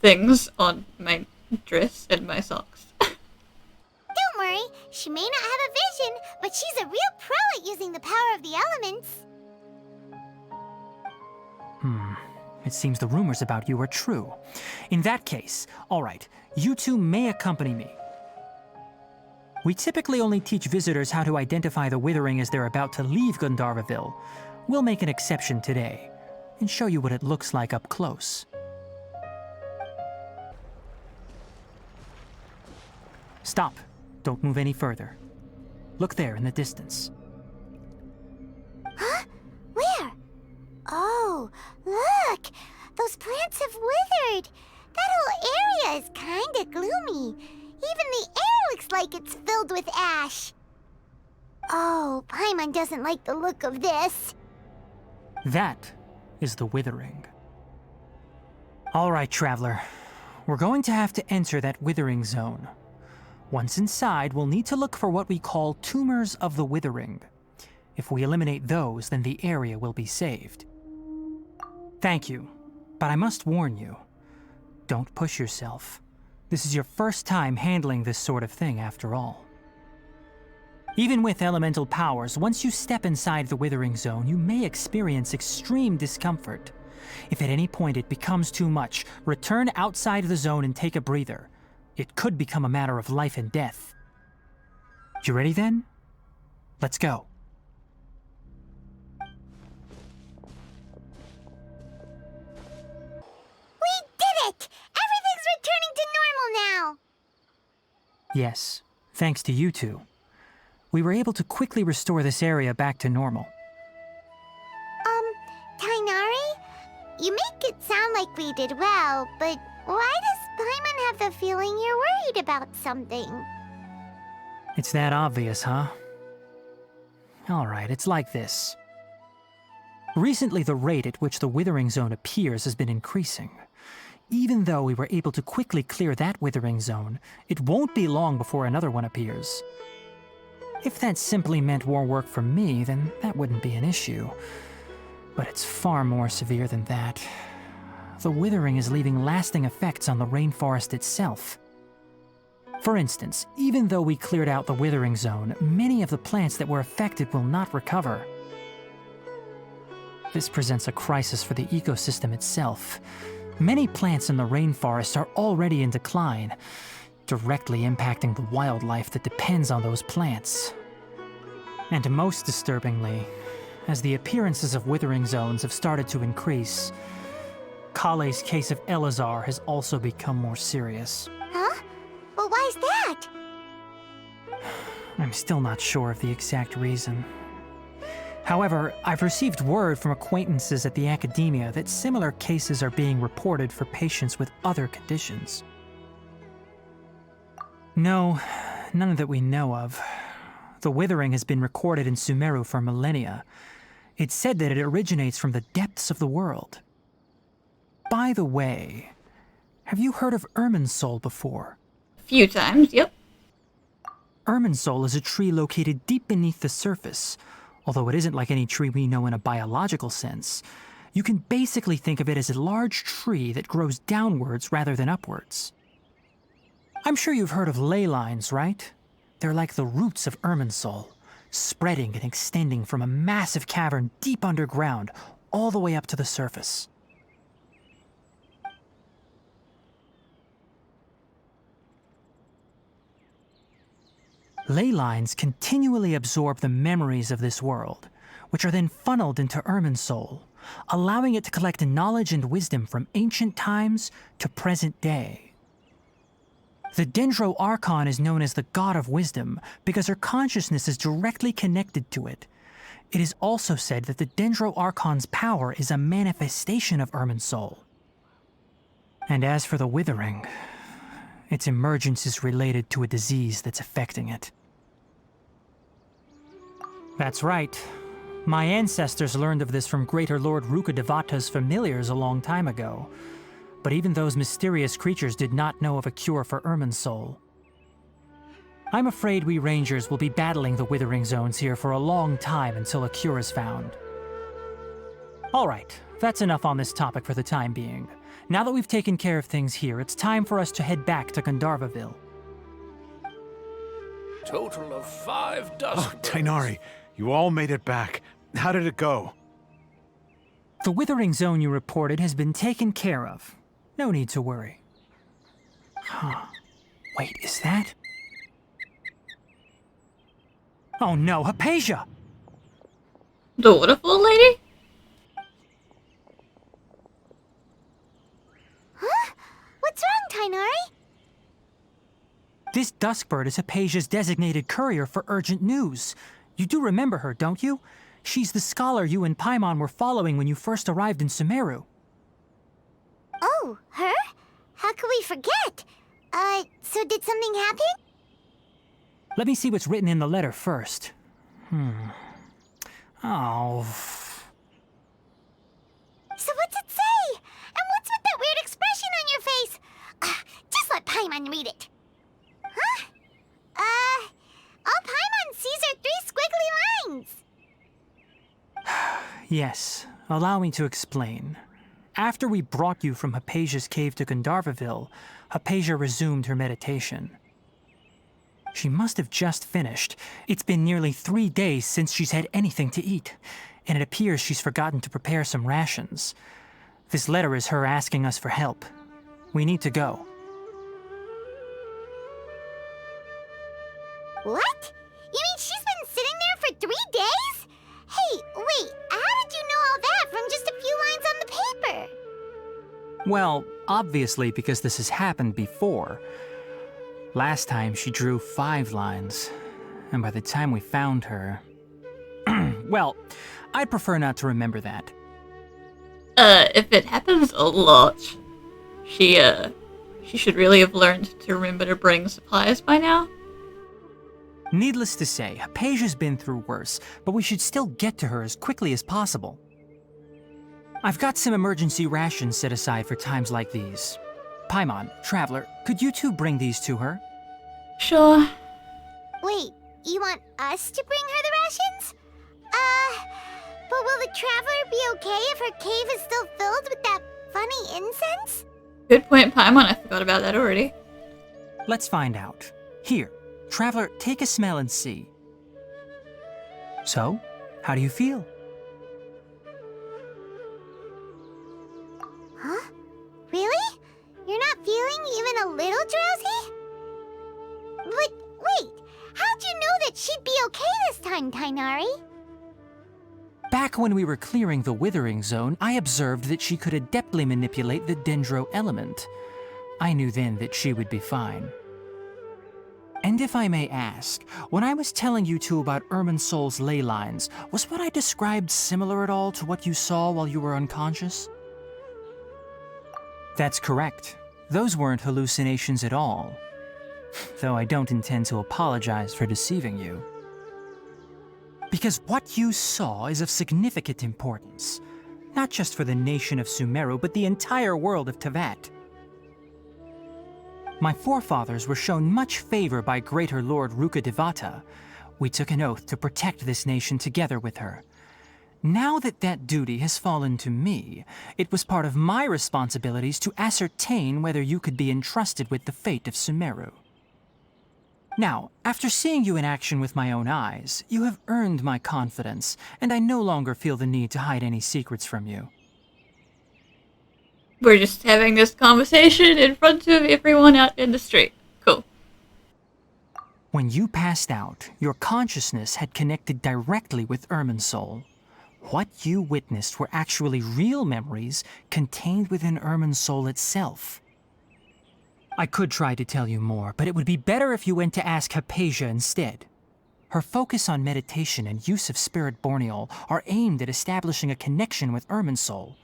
B: things on my dress and my socks?
A: Don't worry, she may not have a vision, but she's a real pro at using the power of the elements.
D: It seems the rumors about you are true. In that case, all right, you two may accompany me. We typically only teach visitors how to identify the withering as they're about to leave Gandharvaville. We'll make an exception today and show you what it looks like up close. Stop. Don't move any further. Look there in the distance.
A: Huh? Where? Oh, look! Those plants have withered! That whole area is kinda gloomy. Even the air looks like it's filled with ash. Oh, Paimon doesn't like the look of this.
D: That is the withering. All right, traveler. We're going to have to enter that withering zone. Once inside, we'll need to look for what we call tumors of the withering. If we eliminate those, then the area will be saved. Thank you, but I must warn you. Don't push yourself. This is your first time handling this sort of thing, after all. Even with elemental powers, once you step inside the withering zone, you may experience extreme discomfort. If at any point it becomes too much, return outside the zone and take a breather. It could become a matter of life and death. You ready then? Let's go.
A: We did it! Everything's returning to normal now!
D: Yes, thanks to you two. We were able to quickly restore this area back to normal.
A: Tainari? You make it sound like we did well, but why does Paimon have the feeling you're worried about something?
D: It's that obvious, huh? Alright, it's like this. Recently, the rate at which the withering zone appears has been increasing. Even though we were able to quickly clear that withering zone, it won't be long before another one appears. If that simply meant more work for me, then that wouldn't be an issue. But it's far more severe than that. The withering is leaving lasting effects on the rainforest itself. For instance, even though we cleared out the withering zone, many of the plants that were affected will not recover. This presents a crisis for the ecosystem itself. Many plants in the rainforest are already in decline, directly impacting the wildlife that depends on those plants. And most disturbingly, as the appearances of withering zones have started to increase, Kale's case of Elazar has also become more serious.
A: Huh? Well, why's that?
D: I'm still not sure of the exact reason. However, I've received word from acquaintances at the academia that similar cases are being reported for patients with other conditions. No, none that we know of. The withering has been recorded in Sumeru for millennia. It's said that it originates from the depths of the world. By the way, have you heard of Irminsul before?
B: A few times, yep.
D: Irminsul is a tree located deep beneath the surface. Although it isn't like any tree we know in a biological sense. You can basically think of it as a large tree that grows downwards rather than upwards. I'm sure you've heard of ley lines, right? They're like the roots of Irminsul, spreading and extending from a massive cavern deep underground all the way up to the surface. Ley lines continually absorb the memories of this world, which are then funneled into Irminsul, allowing it to collect knowledge and wisdom from ancient times to present day. The Sumeru Archon is known as the God of Wisdom because her consciousness is directly connected to it. It is also said that the Sumeru Archon's power is a manifestation of Irminsul. And as for the Withering, its emergence is related to a disease that's affecting it. That's right. My ancestors learned of this from Greater Lord Rukkhadevata's familiars a long time ago. But even those mysterious creatures did not know of a cure for Irminsul. I'm afraid we Rangers will be battling the Withering Zones here for a long time until a cure is found. Alright, that's enough on this topic for the time being. Now that we've taken care of things here, it's time for us to head back to Gandharvaville.
G: Total of 5 dust.
F: Oh, Tighnari, you all made it back. How did it go?
D: The Withering Zone you reported has been taken care of. No need to worry. Huh. Wait, is that? Oh no, Hypatia!
B: The waterfall lady?
A: Huh? What's wrong, Tighnari?
D: This Duskbird is Hypatia's designated courier for urgent news. You do remember her, don't you? She's the scholar you and Paimon were following when you first arrived in Sumeru.
A: Oh, her? How could we forget? So did something happen?
D: Let me see what's written in the letter first. Oh.
A: So what's it say? And what's with that weird expression on your face? Just let Paimon read it. Huh? All Paimon sees are 3 squiggly lines.
D: Yes, allow me to explain. After we brought you from Hypatia's cave to Gandharvaville, Hypatia resumed her meditation. She must have just finished. It's been nearly 3 days since she's had anything to eat, and it appears she's forgotten to prepare some rations. This letter is her asking us for help. We need to go.
A: What? You mean she's been sitting there for 3 days? Hey, wait, how did you know all that from just a few lines on the paper?
D: Well, obviously because this has happened before. Last time she drew 5 lines, and by the time we found her... Well, I'd prefer not to remember that.
B: If it happens a lot, she should really have learned to remember to bring supplies by now.
D: Needless to say, Hypatia's been through worse, but we should still get to her as quickly as possible. I've got some emergency rations set aside for times like these. Paimon, Traveler, could you two bring these to her?
B: Sure.
A: Wait, you want us to bring her the rations? But will the Traveler be okay if her cave is still filled with that funny incense?
B: Good point, Paimon. I forgot about that already.
D: Let's find out. Here, Traveler, take a smell and see. So, how do you feel?
A: Huh? Really? You're not feeling even a little drowsy? But wait, how'd you know that she'd be okay this time, Tighnari?
D: Back when we were clearing the Withering Zone, I observed that she could adeptly manipulate the Dendro element. I knew then that she would be fine. And if I may ask, when I was telling you two about Irminsul's ley lines, was what I described similar at all to what you saw while you were unconscious? That's correct. Those weren't hallucinations at all. Though I don't intend to apologize for deceiving you. Because what you saw is of significant importance, not just for the nation of Sumeru, but the entire world of Teyvat. My forefathers were shown much favor by Greater Lord Rukkhadevata. We took an oath to protect this nation together with her. Now that that duty has fallen to me, it was part of my responsibilities to ascertain whether you could be entrusted with the fate of Sumeru. Now, after seeing you in action with my own eyes, you have earned my confidence, and I no longer feel the need to hide any secrets from you.
B: We're just having this conversation in front of everyone out in the street. Cool.
D: When you passed out, your consciousness had connected directly with Irminsul. What you witnessed were actually real memories contained within Irminsul itself. I could try to tell you more, but it would be better if you went to ask Hypatia instead. Her focus on meditation and use of Spirit Borneol are aimed at establishing a connection with Irminsul,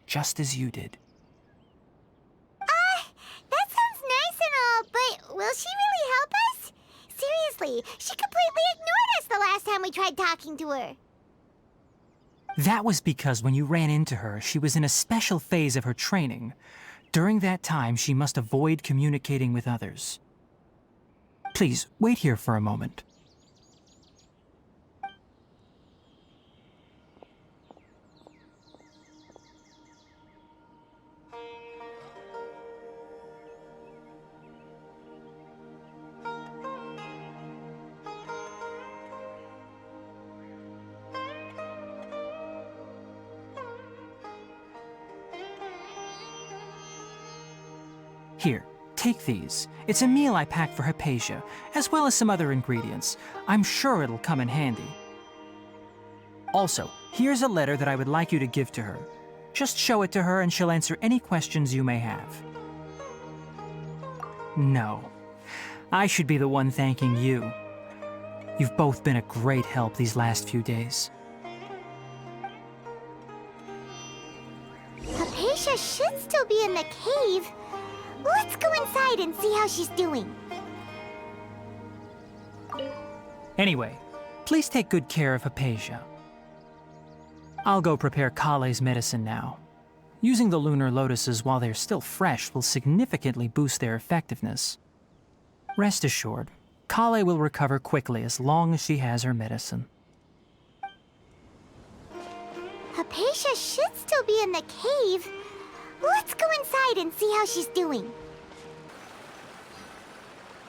D: just as you did.
A: That sounds nice and all, but will she really help us? Seriously, she completely ignored us the last time we tried talking to her.
D: That was because when you ran into her, she was in a special phase of her training. During that time, she must avoid communicating with others. Please, wait here for a moment. Here, take these. It's a meal I packed for Hypatia, as well as some other ingredients. I'm sure it'll come in handy. Also, here's a letter that I would like you to give to her. Just show it to her and she'll answer any questions you may have. No, I should be the one thanking you. You've both been a great help these last few days.
A: Hypatia should still be in the cave. Let's go inside and see how she's doing.
D: Anyway, please take good care of Hypatia. I'll go prepare Kale's medicine now. Using the lunar lotuses while they're still fresh will significantly boost their effectiveness. Rest assured, Kale will recover quickly as long as she has her medicine.
A: Hypatia should still be in the cave. Let's go inside and see how she's doing.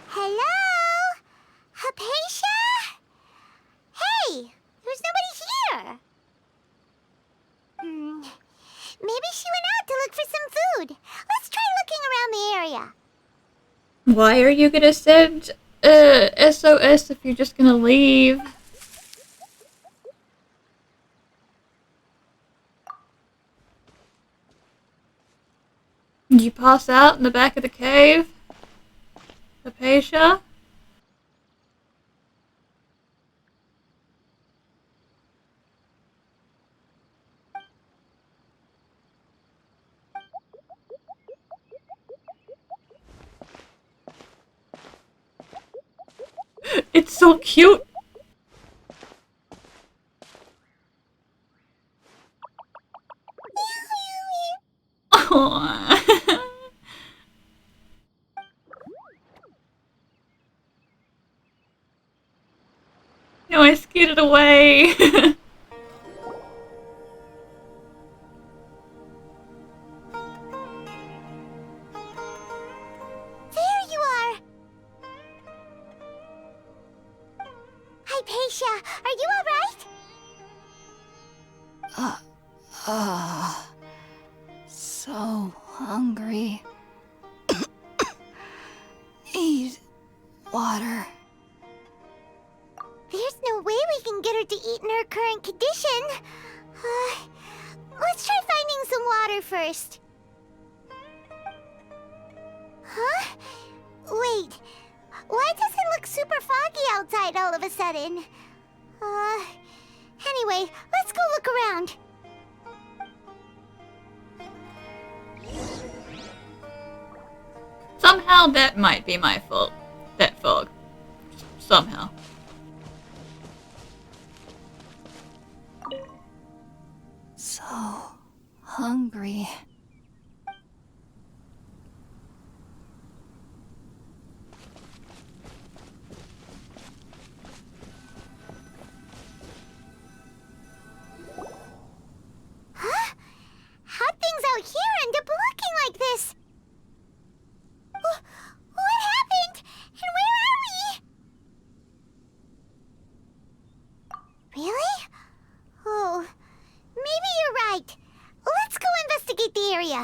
A: Hello? Hypatia? Hey, there's nobody here. Maybe she went out to look for some food. Let's try looking around the area.
B: Why are you gonna send SOS if you're just gonna leave? Did you pass out in the back of the cave? Hypatia? It's so cute! Aww. No, I scooted away.
A: There you are. Hypatia, are you alright?
H: So hungry. Need water.
A: There's no way we can get her to eat in her current condition. Let's try finding some water first. Huh? Wait. Why does it look super foggy outside all of a sudden? Anyway, let's go look around.
B: Somehow that might be my fault. That fog. Somehow.
H: So hungry.
A: Huh? How'd things out here end up looking like this? What happened? And where are we? Really? Oh, maybe you're right. Let's go investigate the area.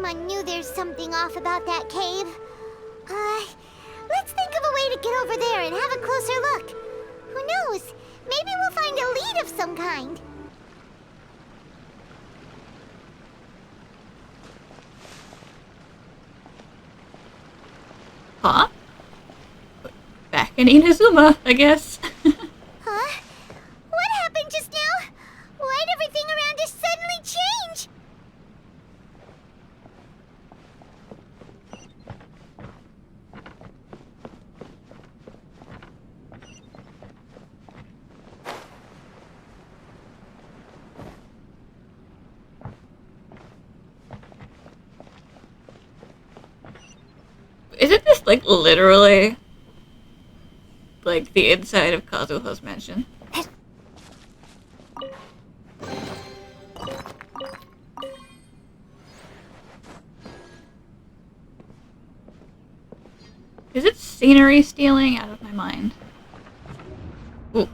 A: Paimon knew there's something off about that cave. Let's think of a way to get over there and have a closer look. Who knows? Maybe we'll find a lead of some kind.
B: Huh? Back in Inazuma, I guess.
A: Huh? What happened just now? Why'd everything around us suddenly change?
B: Isn't this like literally like the inside of Kazuha's mansion? Is it scenery stealing? Out of my mind. Ooh.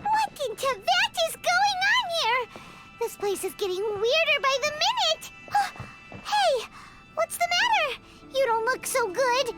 A: What in Tibet is going on here? This place is getting weirder by the minute. Hey, what's the matter? You don't look so good.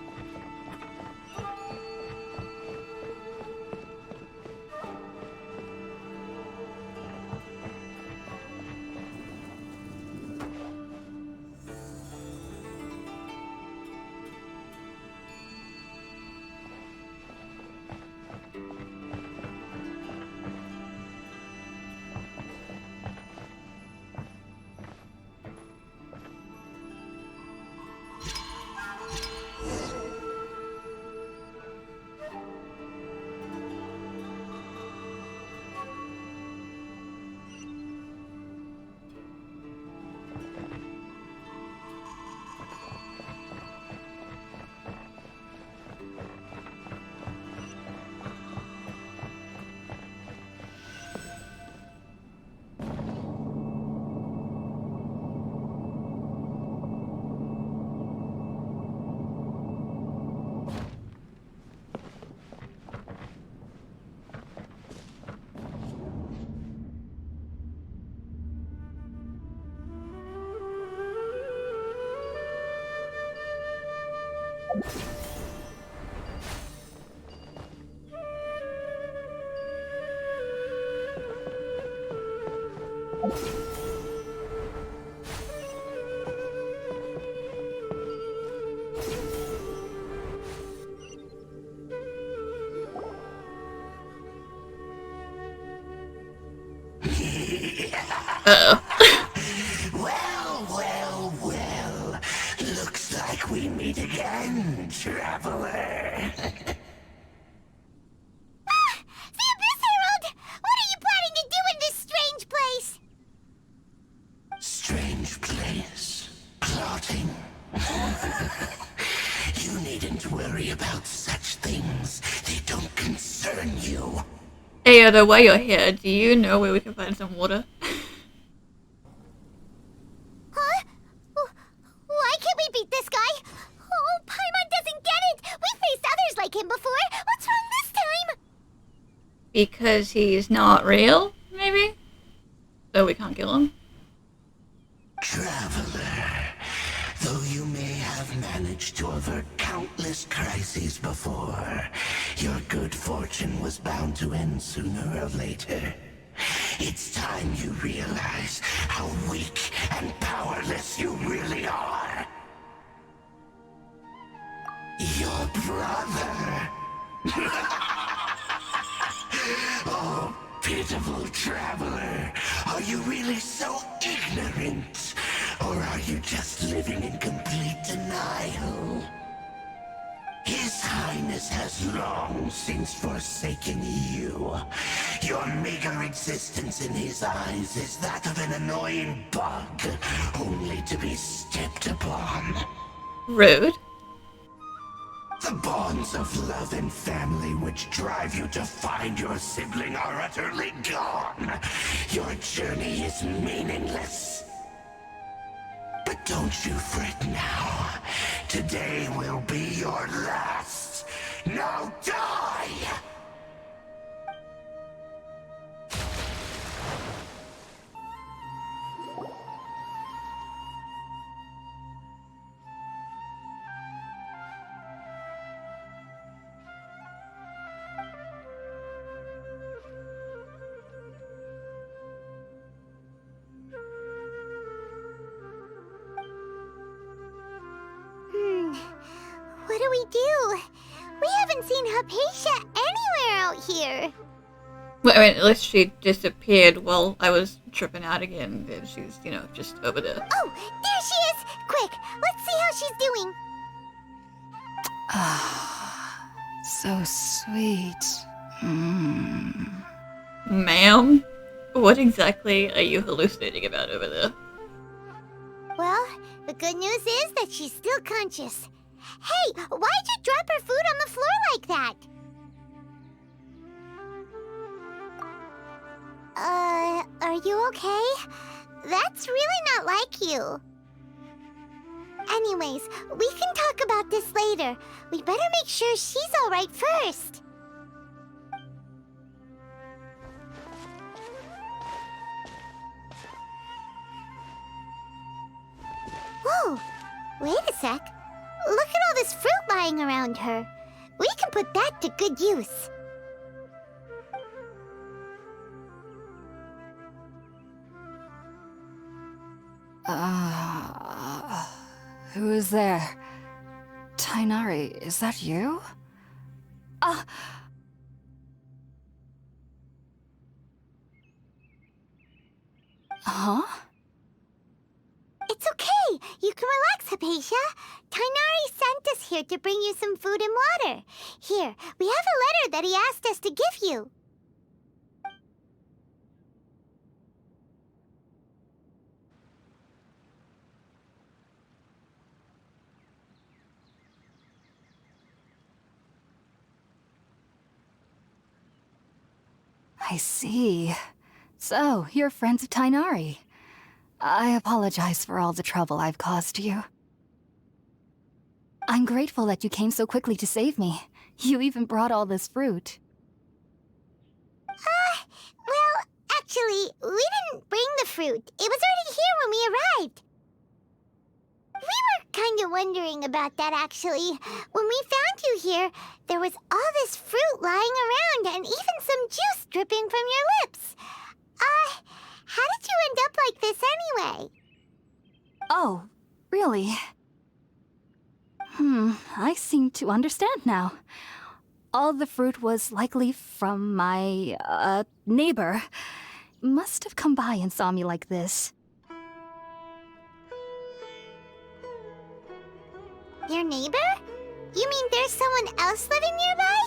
I: Well. Looks like we meet again, traveler.
A: The Abyss Herald! What are you planning to do in this strange place?
I: Strange place. Plotting. You needn't worry about such things. They don't concern you.
B: Hey, Oda, while you're here, do you know where we can find some water?
A: Huh? Why can't we beat this guy? Oh, Paimon doesn't get it! We faced others like him before! What's wrong this time?
B: Because he's not real, maybe? So we can't kill him?
I: Traveler, though you may have managed to avert countless crises before, your good fortune was bound to end sooner or later. It's time you realize how weak and powerless you really are. Your brother. Oh, pitiful traveler. Are you really so ignorant? Or are you just living in complete denial? His His Highness has long since forsaken you. Your meager existence in his eyes is that of an annoying bug, only to be stepped upon.
B: Rude.
I: The bonds of love and family which drive you to find your sibling are utterly gone. Your journey is meaningless. But don't you fret now. Today will be your last. Now die!
A: What do we do? We haven't seen Hypatia anywhere out here.
B: Well, I mean, unless she disappeared while I was tripping out again, then she's, just over there.
A: Oh, there she is! Quick, let's see how she's doing.
H: Ah, so sweet.
B: Ma'am? What exactly are you hallucinating about over there?
A: Well, the good news is that she's still conscious. Hey, why'd you drop her food on the floor like that? Are you okay? That's really not like you. Anyways, we can talk about this later. We better make sure she's alright first. Whoa, wait a sec. Look at all this fruit lying around her. We can put that to good use.
H: Who is there? Tainari, is that you? Huh?
A: It's okay. You can relax, Hypatia. Tainari sent us here to bring you some food and water. Here, we have a letter that he asked us to give you.
H: I see. So, you're friends of Tainari. I apologize for all the trouble I've caused you. I'm grateful that you came so quickly to save me. You even brought all this fruit.
A: Well, actually, we didn't bring the fruit. It was already here when we arrived. We were kind of wondering about that, actually. When we found you here, there was all this fruit lying around and even some juice dripping from your lips. How did you end up like this anyway?
H: Oh, really? I seem to understand now. All the fruit was likely from my, neighbor. Must have come by and saw me like this.
A: Your neighbor? You mean there's someone else living nearby?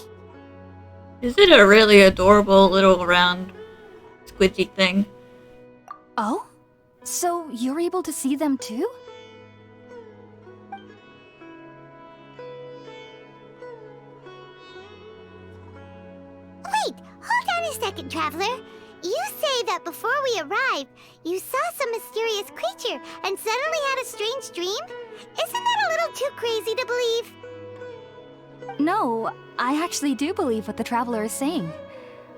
B: Is it a really adorable little round squidgy thing?
H: Oh? So you're able to see them too?
A: Wait, hold on a second, Traveler. You say that before we arrived, you saw some mysterious creature and suddenly had a strange dream? Isn't that a little too crazy to believe?
H: No, I actually do believe what the Traveler is saying.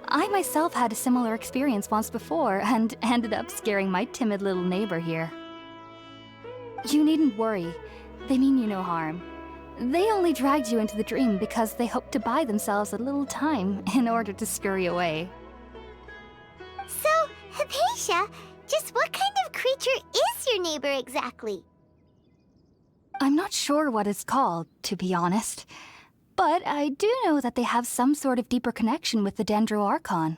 H: I myself had a similar experience once before and ended up scaring my timid little neighbor here. You needn't worry. They mean you no harm. They only dragged you into the dream because they hoped to buy themselves a little time in order to scurry away.
A: So, Hypatia, just what kind of creature is your neighbor exactly?
H: I'm not sure what it's called, to be honest. But I do know that they have some sort of deeper connection with the Sumeru Archon.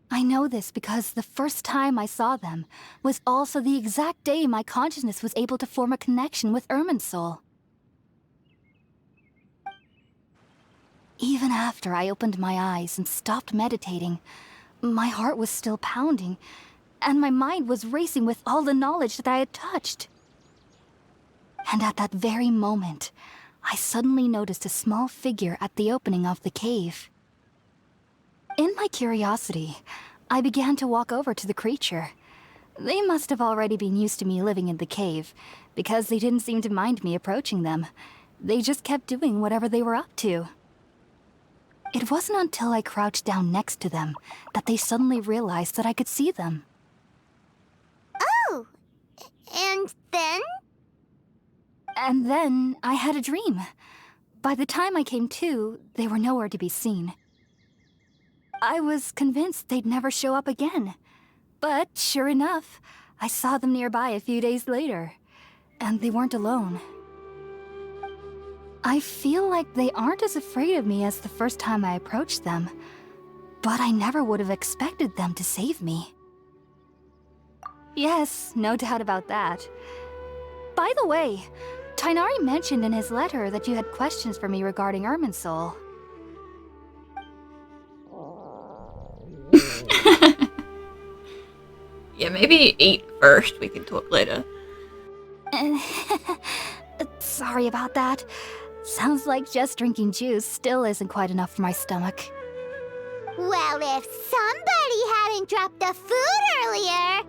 H: I know this because the first time I saw them was also the exact day my consciousness was able to form a connection with Irmin's soul. Even after I opened my eyes and stopped meditating, my heart was still pounding, and my mind was racing with all the knowledge that I had touched. And at that very moment, I suddenly noticed a small figure at the opening of the cave. In my curiosity, I began to walk over to the creature. They must have already been used to me living in the cave, because they didn't seem to mind me approaching them. They just kept doing whatever they were up to. It wasn't until I crouched down next to them that they suddenly realized that I could see them.
A: Oh! And then?
H: And then I had a dream. By the time I came to, they were nowhere to be seen. I was convinced they'd never show up again. But sure enough, I saw them nearby a few days later. And they weren't alone. I feel like they aren't as afraid of me as the first time I approached them. But I never would have expected them to save me. Yes, no doubt about that. By the way, Tighnari mentioned in his letter that you had questions for me regarding Irminsul.
B: Yeah, maybe eat first, we can talk later.
H: Sorry about that. Sounds like just drinking juice still isn't quite enough for my stomach.
A: Well, if somebody hadn't dropped the food earlier...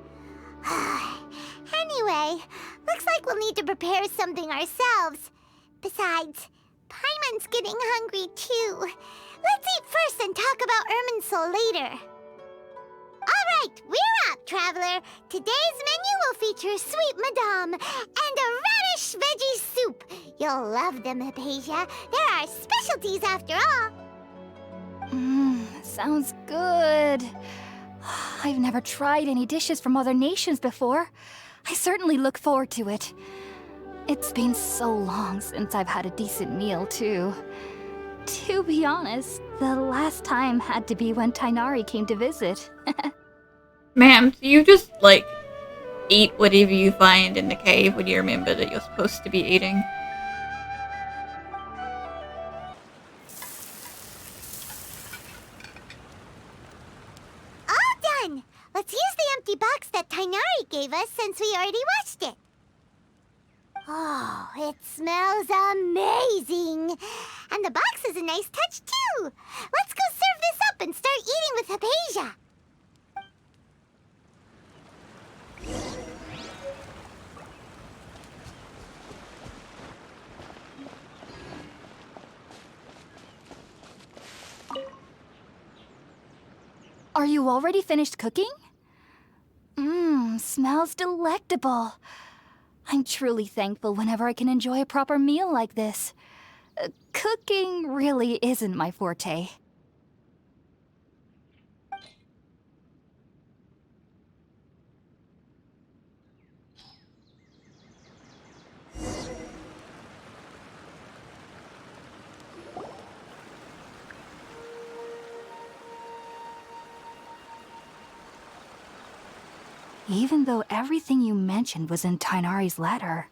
A: Anyway, looks like we'll need to prepare something ourselves. Besides, Paimon's getting hungry too. Let's eat first and talk about Irminsul later. Alright, we're up, Traveler. Today's menu will feature sweet madame and a radish veggie soup. You'll love them, Hypatia. They're our specialties after all.
H: Sounds good. I've never tried any dishes from other nations before. I certainly look forward to it. It's been so long since I've had a decent meal, too. To be honest, the last time had to be when Tighnari came to visit.
B: Ma'am, do you just, like, eat whatever you find in the cave when you remember that you're supposed to be eating?
A: All done! Let's use the empty box that Tighnari gave us since we already washed it. Oh, it smells amazing! And the box is a nice touch, too! Let's go serve this up and start eating with Hypatia!
H: Are you already finished cooking? Smells delectable. I'm truly thankful whenever I can enjoy a proper meal like this. Cooking really isn't my forte. Even though everything you mentioned was in Tighnari's letter,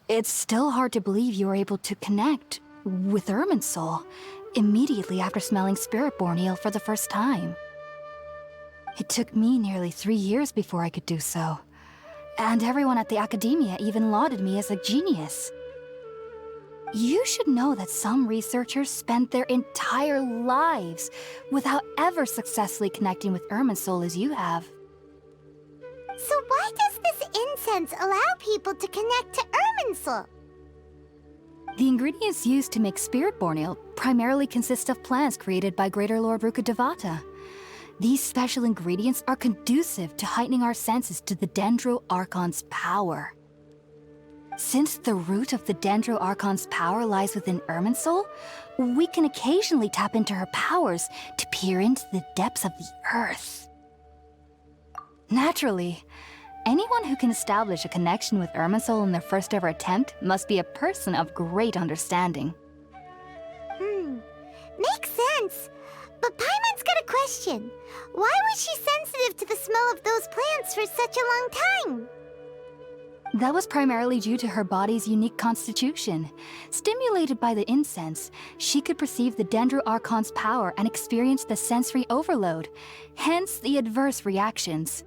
H: it's still hard to believe you were able to connect with Irminsul immediately after smelling Spiritborn eel for the first time. It took me nearly 3 years before I could do so, and everyone at the Academia even lauded me as a genius. You should know that some researchers spent their entire lives without ever successfully connecting with Irminsul as you have.
A: So why does this incense allow people to connect to Irminsul?
H: The ingredients used to make Spiritborn ale primarily consist of plants created by Greater Lord Rukkhadevata. These special ingredients are conducive to heightening our senses to the Dendro Archon's power. Since the root of the Dendro Archon's power lies within Irminsul, we can occasionally tap into her powers to peer into the depths of the earth. Naturally, anyone who can establish a connection with Irminsul in their first ever attempt must be a person of great understanding.
A: Makes sense. But Paimon's got a question. Why was she sensitive to the smell of those plants for such a long time?
H: That was primarily due to her body's unique constitution. Stimulated by the incense, she could perceive the Sumeru Archon's power and experience the sensory overload, hence the adverse reactions.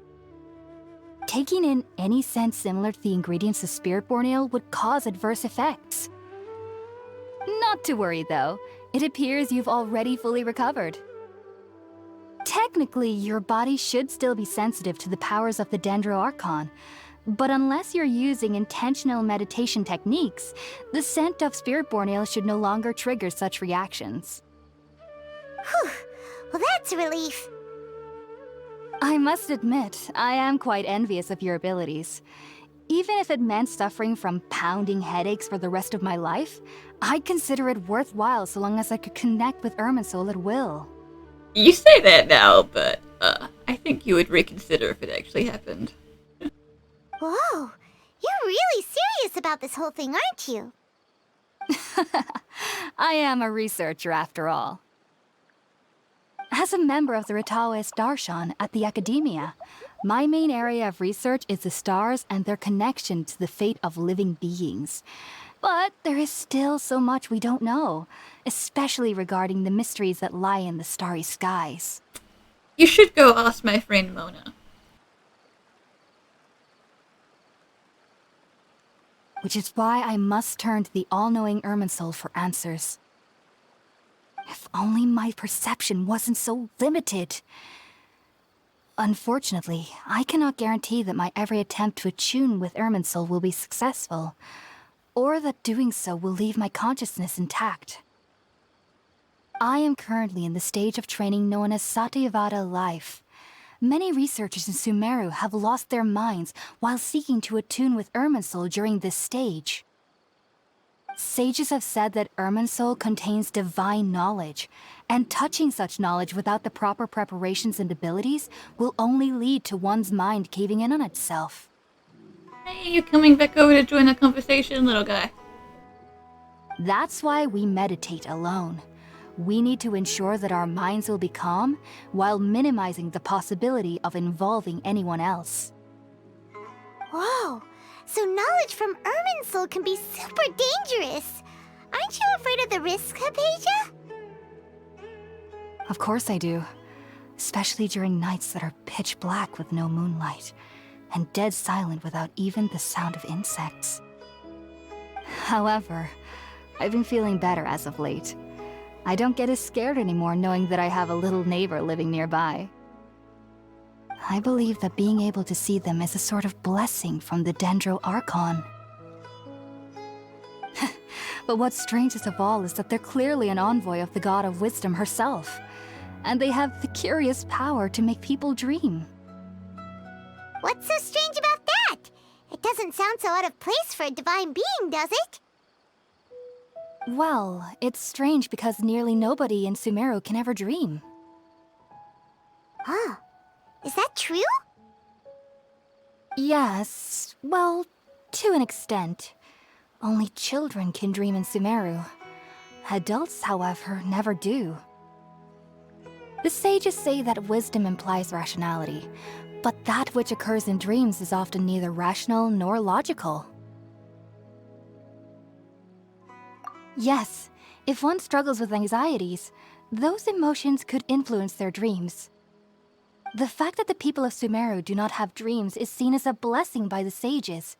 H: Taking in any scent similar to the ingredients of Spiritborn Ale would cause adverse effects. Not to worry though, it appears you've already fully recovered. Technically, your body should still be sensitive to the powers of the Sumeru Archon, but unless you're using intentional meditation techniques, the scent of Spiritborn Ale should no longer trigger such reactions.
A: Whew. Well, that's a relief.
H: I must admit, I am quite envious of your abilities. Even if it meant suffering from pounding headaches for the rest of my life, I'd consider it worthwhile so long as I could connect with Irminsul at will.
B: You say that now, but I think you would reconsider if it actually happened.
A: Whoa, you're really serious about this whole thing, aren't you?
H: I am a researcher after all. As a member of the Ritaoist Darshan at the Academia, my main area of research is the stars and their connection to the fate of living beings. But there is still so much we don't know, especially regarding the mysteries that lie in the starry skies.
B: You should go ask my friend Mona.
H: Which is why I must turn to the all-knowing Irminsul for answers. If only my perception wasn't so limited. Unfortunately, I cannot guarantee that my every attempt to attune with Irminsul will be successful, or that doing so will leave my consciousness intact. I am currently in the stage of training known as Satyavada life. Many researchers in Sumeru have lost their minds while seeking to attune with Irminsul during this stage. Sages have said that Irminsul contains divine knowledge, and touching such knowledge without the proper preparations and abilities will only lead to one's mind caving in on itself.
B: Hey, you coming back over to join the conversation, little guy?
H: That's why we meditate alone. We need to ensure that our minds will be calm while minimizing the possibility of involving anyone else.
A: Whoa, so knowledge from Irminsul can be super dangerous. Aren't you afraid of the risks, Hypatia?
H: Of course I do. Especially during nights that are pitch black with no moonlight, and dead silent without even the sound of insects. However, I've been feeling better as of late. I don't get as scared anymore knowing that I have a little neighbor living nearby. I believe that being able to see them is a sort of blessing from the Sumeru Archon. But what's strangest of all is that they're clearly an envoy of the God of Wisdom herself, and they have the curious power to make people dream.
A: What's so strange about that? It doesn't sound so out of place for a divine being, does it?
H: Well, it's strange because nearly nobody in Sumeru can ever dream.
A: Huh. Is that true?
H: Yes, well, to an extent. Only children can dream in Sumeru. Adults, however, never do. The sages say that wisdom implies rationality, but that which occurs in dreams is often neither rational nor logical. Yes, if one struggles with anxieties, those emotions could influence their dreams. The fact that the people of Sumeru do not have dreams is seen as a blessing by the sages.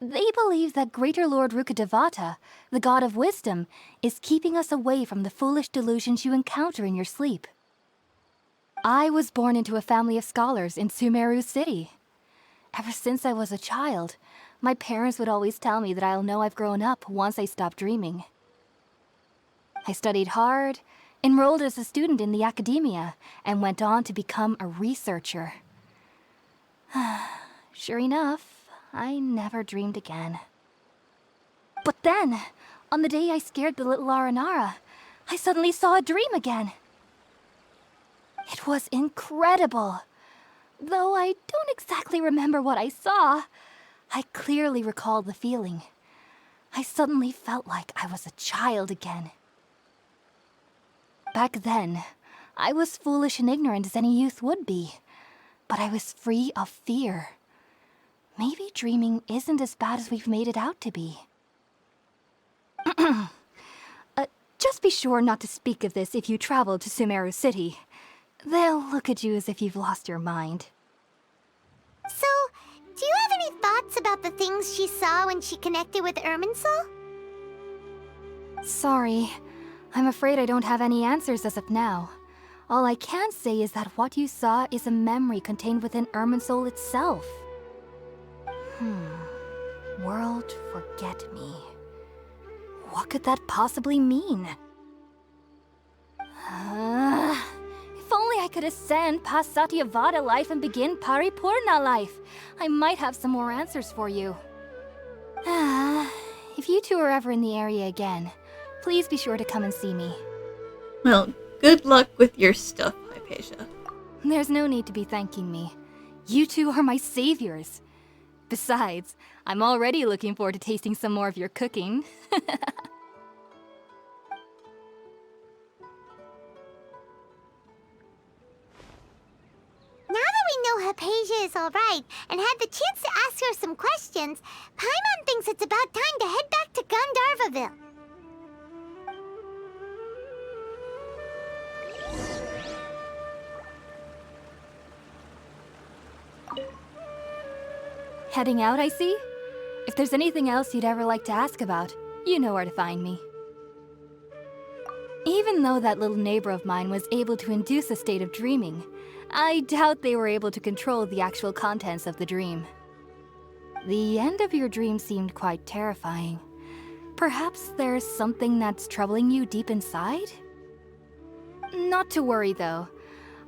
H: They believe that Greater Lord Rukkhadevata, the god of wisdom, is keeping us away from the foolish delusions you encounter in your sleep. I was born into a family of scholars in Sumeru City. Ever since I was a child, my parents would always tell me that I'll know I've grown up once I stop dreaming. I studied hard, enrolled as a student in the Academia, and went on to become a researcher. Sure enough, I never dreamed again. But then, on the day I scared the little Aranara, I suddenly saw a dream again. It was incredible. Though I don't exactly remember what I saw, I clearly recall the feeling. I suddenly felt like I was a child again. Back then, I was foolish and ignorant as any youth would be, but I was free of fear. maybe dreaming isn't as bad as we've made it out to be. Just be sure not to speak of this if you travel to Sumeru City. They'll look at you as if you've lost your mind.
A: So, do you have any thoughts about the things she saw when she connected with Irminsul?
H: Sorry. I'm afraid I don't have any answers as of now. All I can say is that what you saw is a memory contained within Irminsul itself. World forget me. What could that possibly mean? If only I could ascend past Satyavada life and begin Paripurna life, I might have some more answers for you. If you two are ever in the area again, please be sure to come and see me.
B: Well, good luck with your stuff, Hypatia.
H: There's no need to be thanking me. You two are my saviors. Besides, I'm already looking forward to tasting some more of your cooking.
A: Now that we know Hypatia is alright and had the chance to ask her some questions, Paimon thinks it's about time to head back to Gandharvaville.
H: Heading out, I see? If there's anything else you'd ever like to ask about, you know where to find me. Even though that little neighbor of mine was able to induce a state of dreaming, I doubt they were able to control the actual contents of the dream. The end of your dream seemed quite terrifying. Perhaps there's something that's troubling you deep inside? Not to worry, though.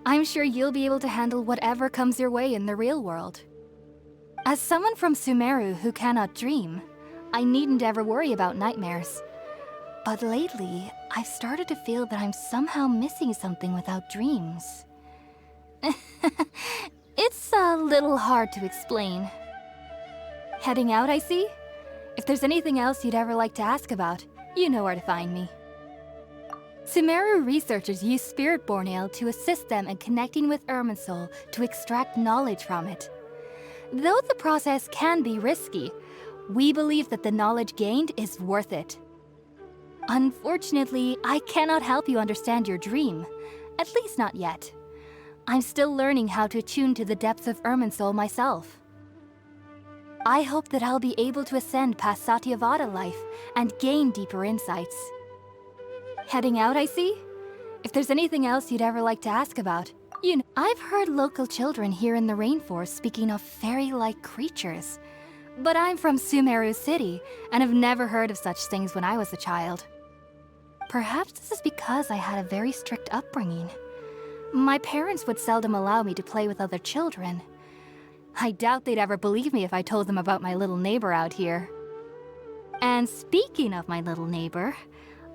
H: I'm sure you'll be able to handle whatever comes your way in the real world. As someone from Sumeru who cannot dream, I needn't ever worry about nightmares. But lately, I've started to feel that I'm somehow missing something without dreams. It's a little hard to explain. Heading out, I see? If there's anything else you'd ever like to ask about, you know where to find me. Sumeru researchers use Spiritborn Ale to assist them in connecting with Irminsul to extract knowledge from it. Though the process can be risky, we believe that the knowledge gained is worth it. Unfortunately, I cannot help you understand your dream, at least not yet. I'm still learning how to attune to the depths of Irminsul myself. I hope that I'll be able to ascend past Satyavada life and gain deeper insights. Heading out, I see? If there's anything else you'd ever like to ask about, you know, I've heard local children here in the rainforest speaking of fairy-like creatures. But I'm from Sumeru City and have never heard of such things when I was a child. Perhaps this is because I had a very strict upbringing. My parents would seldom allow me to play with other children. I doubt they'd ever believe me if I told them about my little neighbor out here. And speaking of my little neighbor,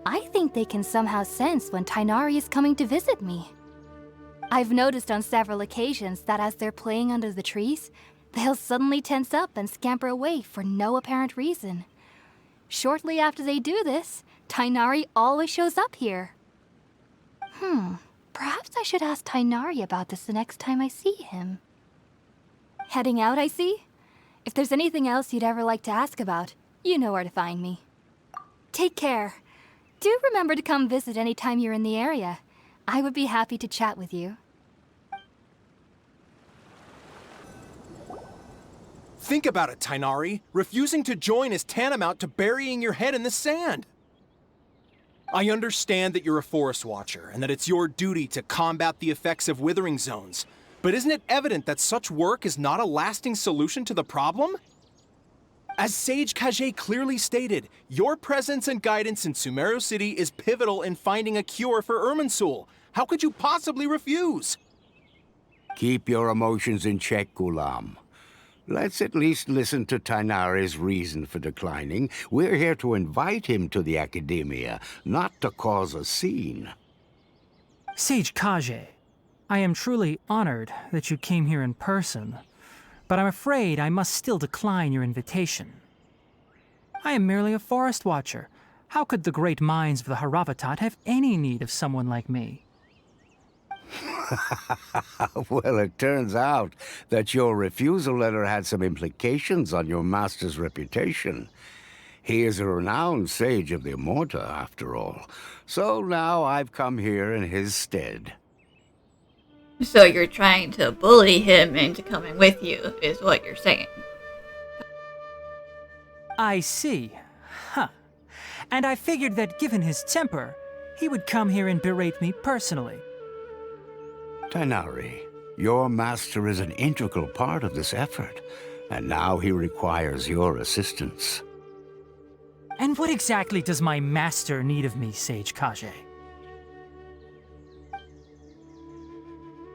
H: I think they can somehow sense when Tighnari is coming to visit me. I've noticed on several occasions that as they're playing under the trees, they'll suddenly tense up and scamper away for no apparent reason. Shortly after they do this, Tighnari always shows up here. Perhaps I should ask Tighnari about this the next time I see him. Heading out, I see? If there's anything else you'd ever like to ask about, you know where to find me. Take care. Do remember to come visit anytime you're in the area. I would be happy to chat with you.
J: Think about it, Tighnari. Refusing to join is tantamount to burying your head in the sand. I understand that you're a forest watcher and that it's your duty to combat the effects of withering zones. But isn't it evident that such work is not a lasting solution to the problem? As Sage Kage clearly stated, your presence and guidance in Sumeru City is pivotal in finding a cure for Irminsul. How could you possibly refuse?
K: Keep your emotions in check, Ghulam. Let's at least listen to Tighnari's reason for declining. We're here to invite him to the Academia, not to cause a scene.
D: Sage Kage, I am truly honored that you came here in person, but I'm afraid I must still decline your invitation. I am merely a forest watcher. How could the great minds of the Haravatat have any need of someone like me?
K: Well, it turns out that your refusal letter had some implications on your master's reputation. He is a renowned sage of the Immorta, after all. So now I've come here in his stead.
B: So you're trying to bully him into coming with you, is what you're saying.
D: I see. Huh. And I figured that given his temper, he would come here and berate me personally.
K: Tighnari, your master is an integral part of this effort, and now he requires your assistance.
D: And what exactly does my master need of me, Sage Kage?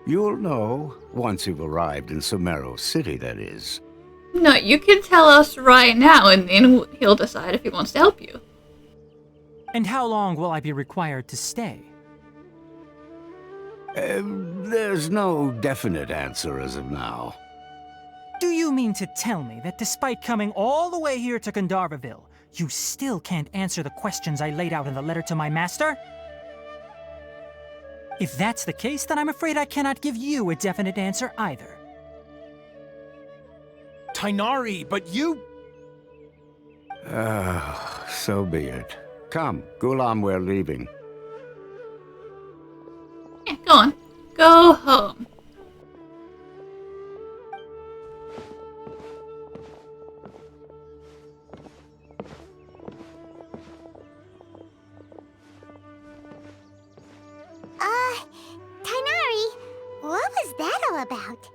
K: You'll know, once you've arrived in Sumeru City, that is.
B: No, you can tell us right now, and then he'll decide if he wants to help you.
D: And how long will I be required to stay?
K: There's no definite answer as of now.
D: Do you mean to tell me that despite coming all the way here to Gandharvaville, you still can't answer the questions I laid out in the letter to my master? If that's the case, then I'm afraid I cannot give you a definite answer either.
J: Tighnari, but you...
K: So be it. Come, Gulam, we're leaving.
B: Yeah, go on. Go home.
A: Tighnari, what was that all about?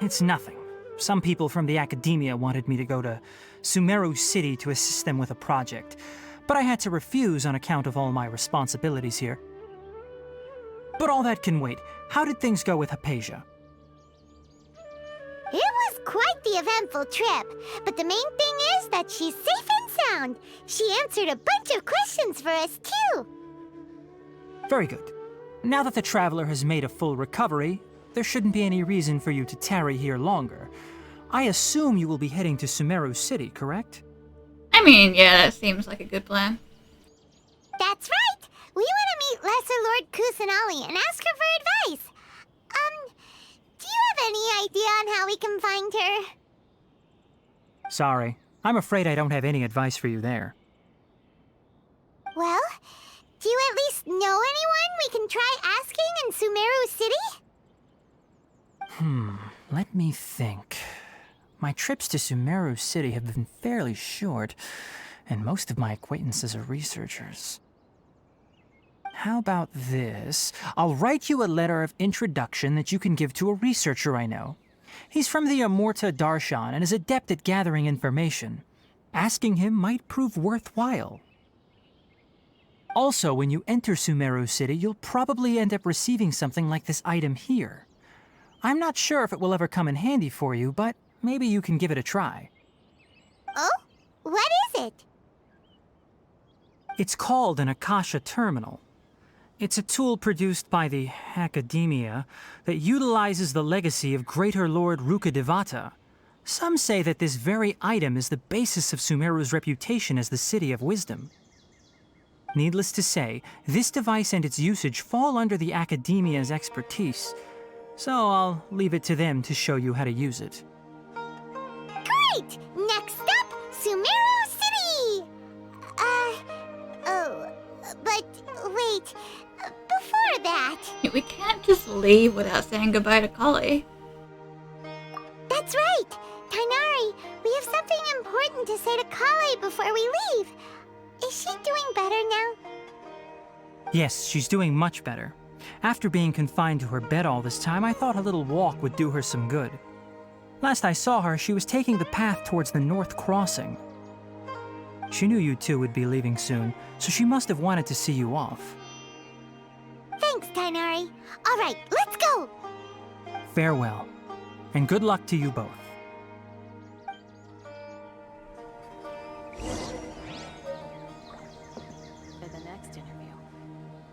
D: It's nothing. Some people from the academia wanted me to go to Sumeru City to assist them with a project, but I had to refuse on account of all my responsibilities here. But all that can wait. How did things go with Hypatia?
A: It was quite the eventful trip, but the main thing is that she's safe and sound. She answered a bunch of questions for us, too.
D: Very good. Now that the traveler has made a full recovery, there shouldn't be any reason for you to tarry here longer. I assume you will be heading to Sumeru City, correct?
B: I mean, yeah, that seems like a good plan.
A: That's right! We want to meet Lesser Lord Kusanali and ask her for advice. Do you have any idea on how we can find her?
D: Sorry. I'm afraid I don't have any advice for you there.
A: Well, do you at least know anyone we can try asking in Sumeru City?
D: Let me think. My trips to Sumeru City have been fairly short, and most of my acquaintances are researchers. How about this? I'll write you a letter of introduction that you can give to a researcher I know. He's from the Immorta Darshan and is adept at gathering information. Asking him might prove worthwhile. Also, when you enter Sumeru City, you'll probably end up receiving something like this item here. I'm not sure if it will ever come in handy for you, but maybe you can give it a try.
A: Oh? What is it?
D: It's called an Akasha Terminal. It's a tool produced by the Academia that utilizes the legacy of Greater Lord Rukkhadevata. Some say that this very item is the basis of Sumeru's reputation as the City of Wisdom. Needless to say, this device and its usage fall under the Academia's expertise, so I'll leave it to them to show you how to use it.
A: Great! Next up, Sumeru City! But wait, before that...
B: We can't just leave without saying goodbye to Kali.
A: That's right! Tighnari, we have something important to say to Kali before we leave. Is she doing better now?
D: Yes, she's doing much better. After being confined to her bed all this time, I thought a little walk would do her some good. Last I saw her, she was taking the path towards the North Crossing. She knew you two would be leaving soon, so she must have wanted to see you off.
A: Thanks, Tighnari. All right, let's go!
D: Farewell, and good luck to you both.
E: For the next interview,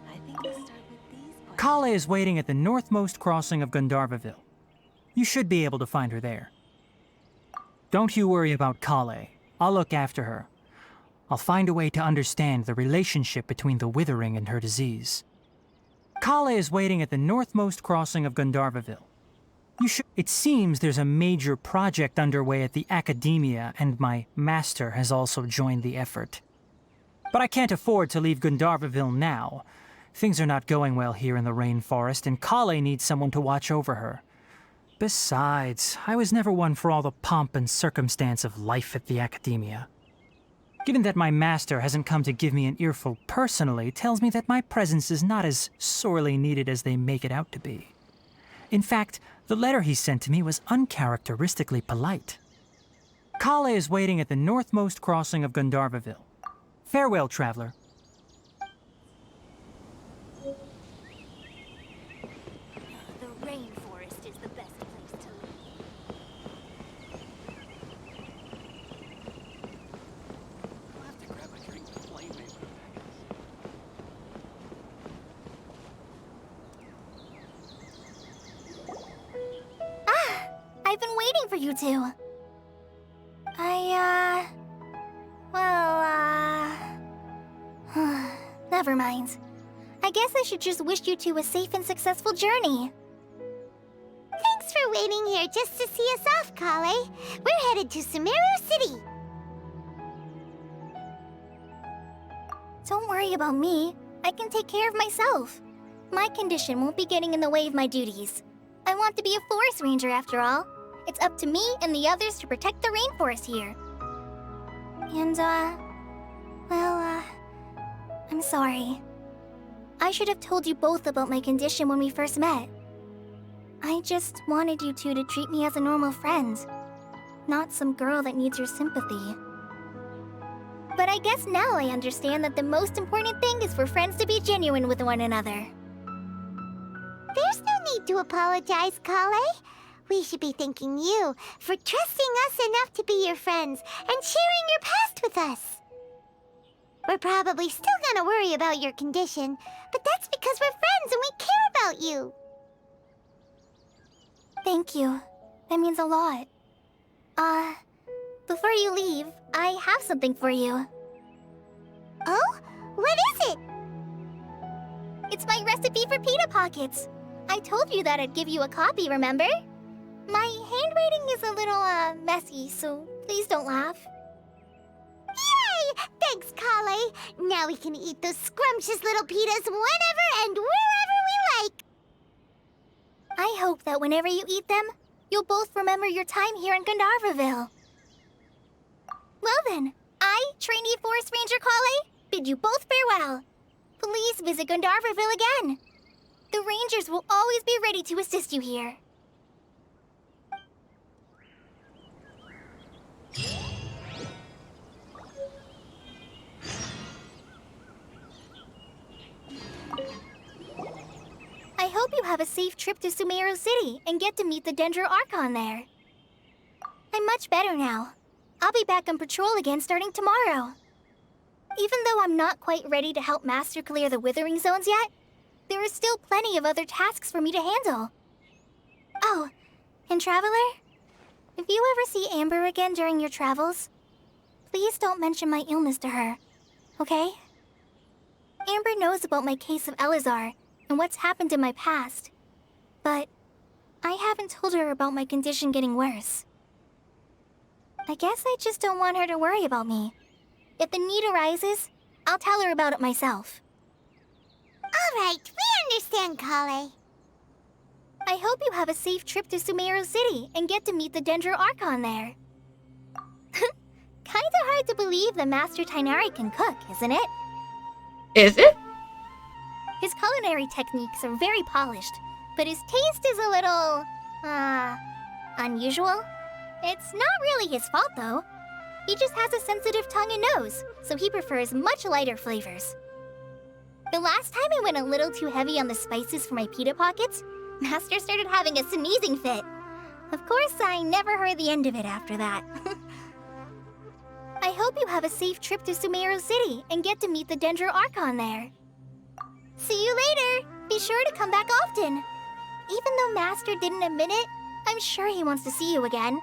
E: I think we'll start with these points.
D: Kale is waiting at the northmost crossing of Gandharvaville. You should be able to find her there. Don't you worry about Kale. I'll look after her. I'll find a way to understand the relationship between the Withering and her disease. Kale is waiting at the northmost crossing of Gandharvaville. It seems there's a major project underway at the Academia, and my master has also joined the effort. But I can't afford to leave Gandharvaville now. Things are not going well here in the rainforest, and Kale needs someone to watch over her. Besides, I was never one for all the pomp and circumstance of life at the Academia. Given that my master hasn't come to give me an earful personally, tells me that my presence is not as sorely needed as they make it out to be. In fact, the letter he sent to me was uncharacteristically polite. Kale is waiting at the northmost crossing of Gandharvaville. Farewell, traveler.
C: The rainforest is the best place to live.
G: I'll have to grab a drink to flame me.
C: I've been waiting for you two. Never mind. I guess I should just wish you two a safe and successful journey.
A: Thanks for waiting here just to see us off, Kale. We're headed to Sumeru City.
C: Don't worry about me. I can take care of myself. My condition won't be getting in the way of my duties. I want to be a forest ranger after all. It's up to me and the others to protect the rainforest here. And, I'm sorry. I should have told you both about my condition when we first met. I just wanted you two to treat me as a normal friend, not some girl that needs your sympathy. But I guess now I understand that the most important thing is for friends to be genuine with one another.
A: There's no need to apologize, Kale. We should be thanking you for trusting us enough to be your friends and sharing your past with us. We're probably still gonna worry about your condition, but that's because we're friends and we care about you.
C: Thank you. That means a lot. Before you leave, I have something for you.
A: Oh? What is it?
C: It's my recipe for pita pockets. I told you that I'd give you a copy, remember? My handwriting is a little, messy, so please don't laugh.
A: Yay! Thanks, Kale. Now we can eat those scrumptious little pitas whenever and wherever we like.
C: I hope that whenever you eat them, you'll both remember your time here in Gandharvaville. Well then, I, trainee Forest Ranger Kale, bid you both farewell. Please visit Gandharvaville again. The Rangers will always be ready to assist you here. I hope you have a safe trip to Sumeru City and get to meet the Sumeru Archon there. I'm much better now. I'll be back on patrol again starting tomorrow. Even though I'm not quite ready to help Master clear the Withering Zones yet, there are still plenty of other tasks for me to handle. Oh, and Traveler, if you ever see Amber again during your travels, please don't mention my illness to her, okay? Amber knows about my case of Elazar and what's happened in my past, but I haven't told her about my condition getting worse. I guess I just don't want her to worry about me. If the need arises, I'll tell her about it myself.
A: All right, we understand, Kale.
C: I hope you have a safe trip to Sumeru City and get to meet the Sumeru Archon there. Kinda hard to believe that Master Tighnari can cook, isn't it?
B: Is it?
C: His culinary techniques are very polished, but his taste is a little, unusual. It's not really his fault, though. He just has a sensitive tongue and nose, so he prefers much lighter flavors. The last time I went a little too heavy on the spices for my pita pockets, Master started having a sneezing fit. Of course, I never heard the end of it after that. I hope you have a safe trip to Sumeru City and get to meet the Sumeru Archon there. See you later! Be sure to come back often. Even though Master didn't admit it, I'm sure he wants to see you again.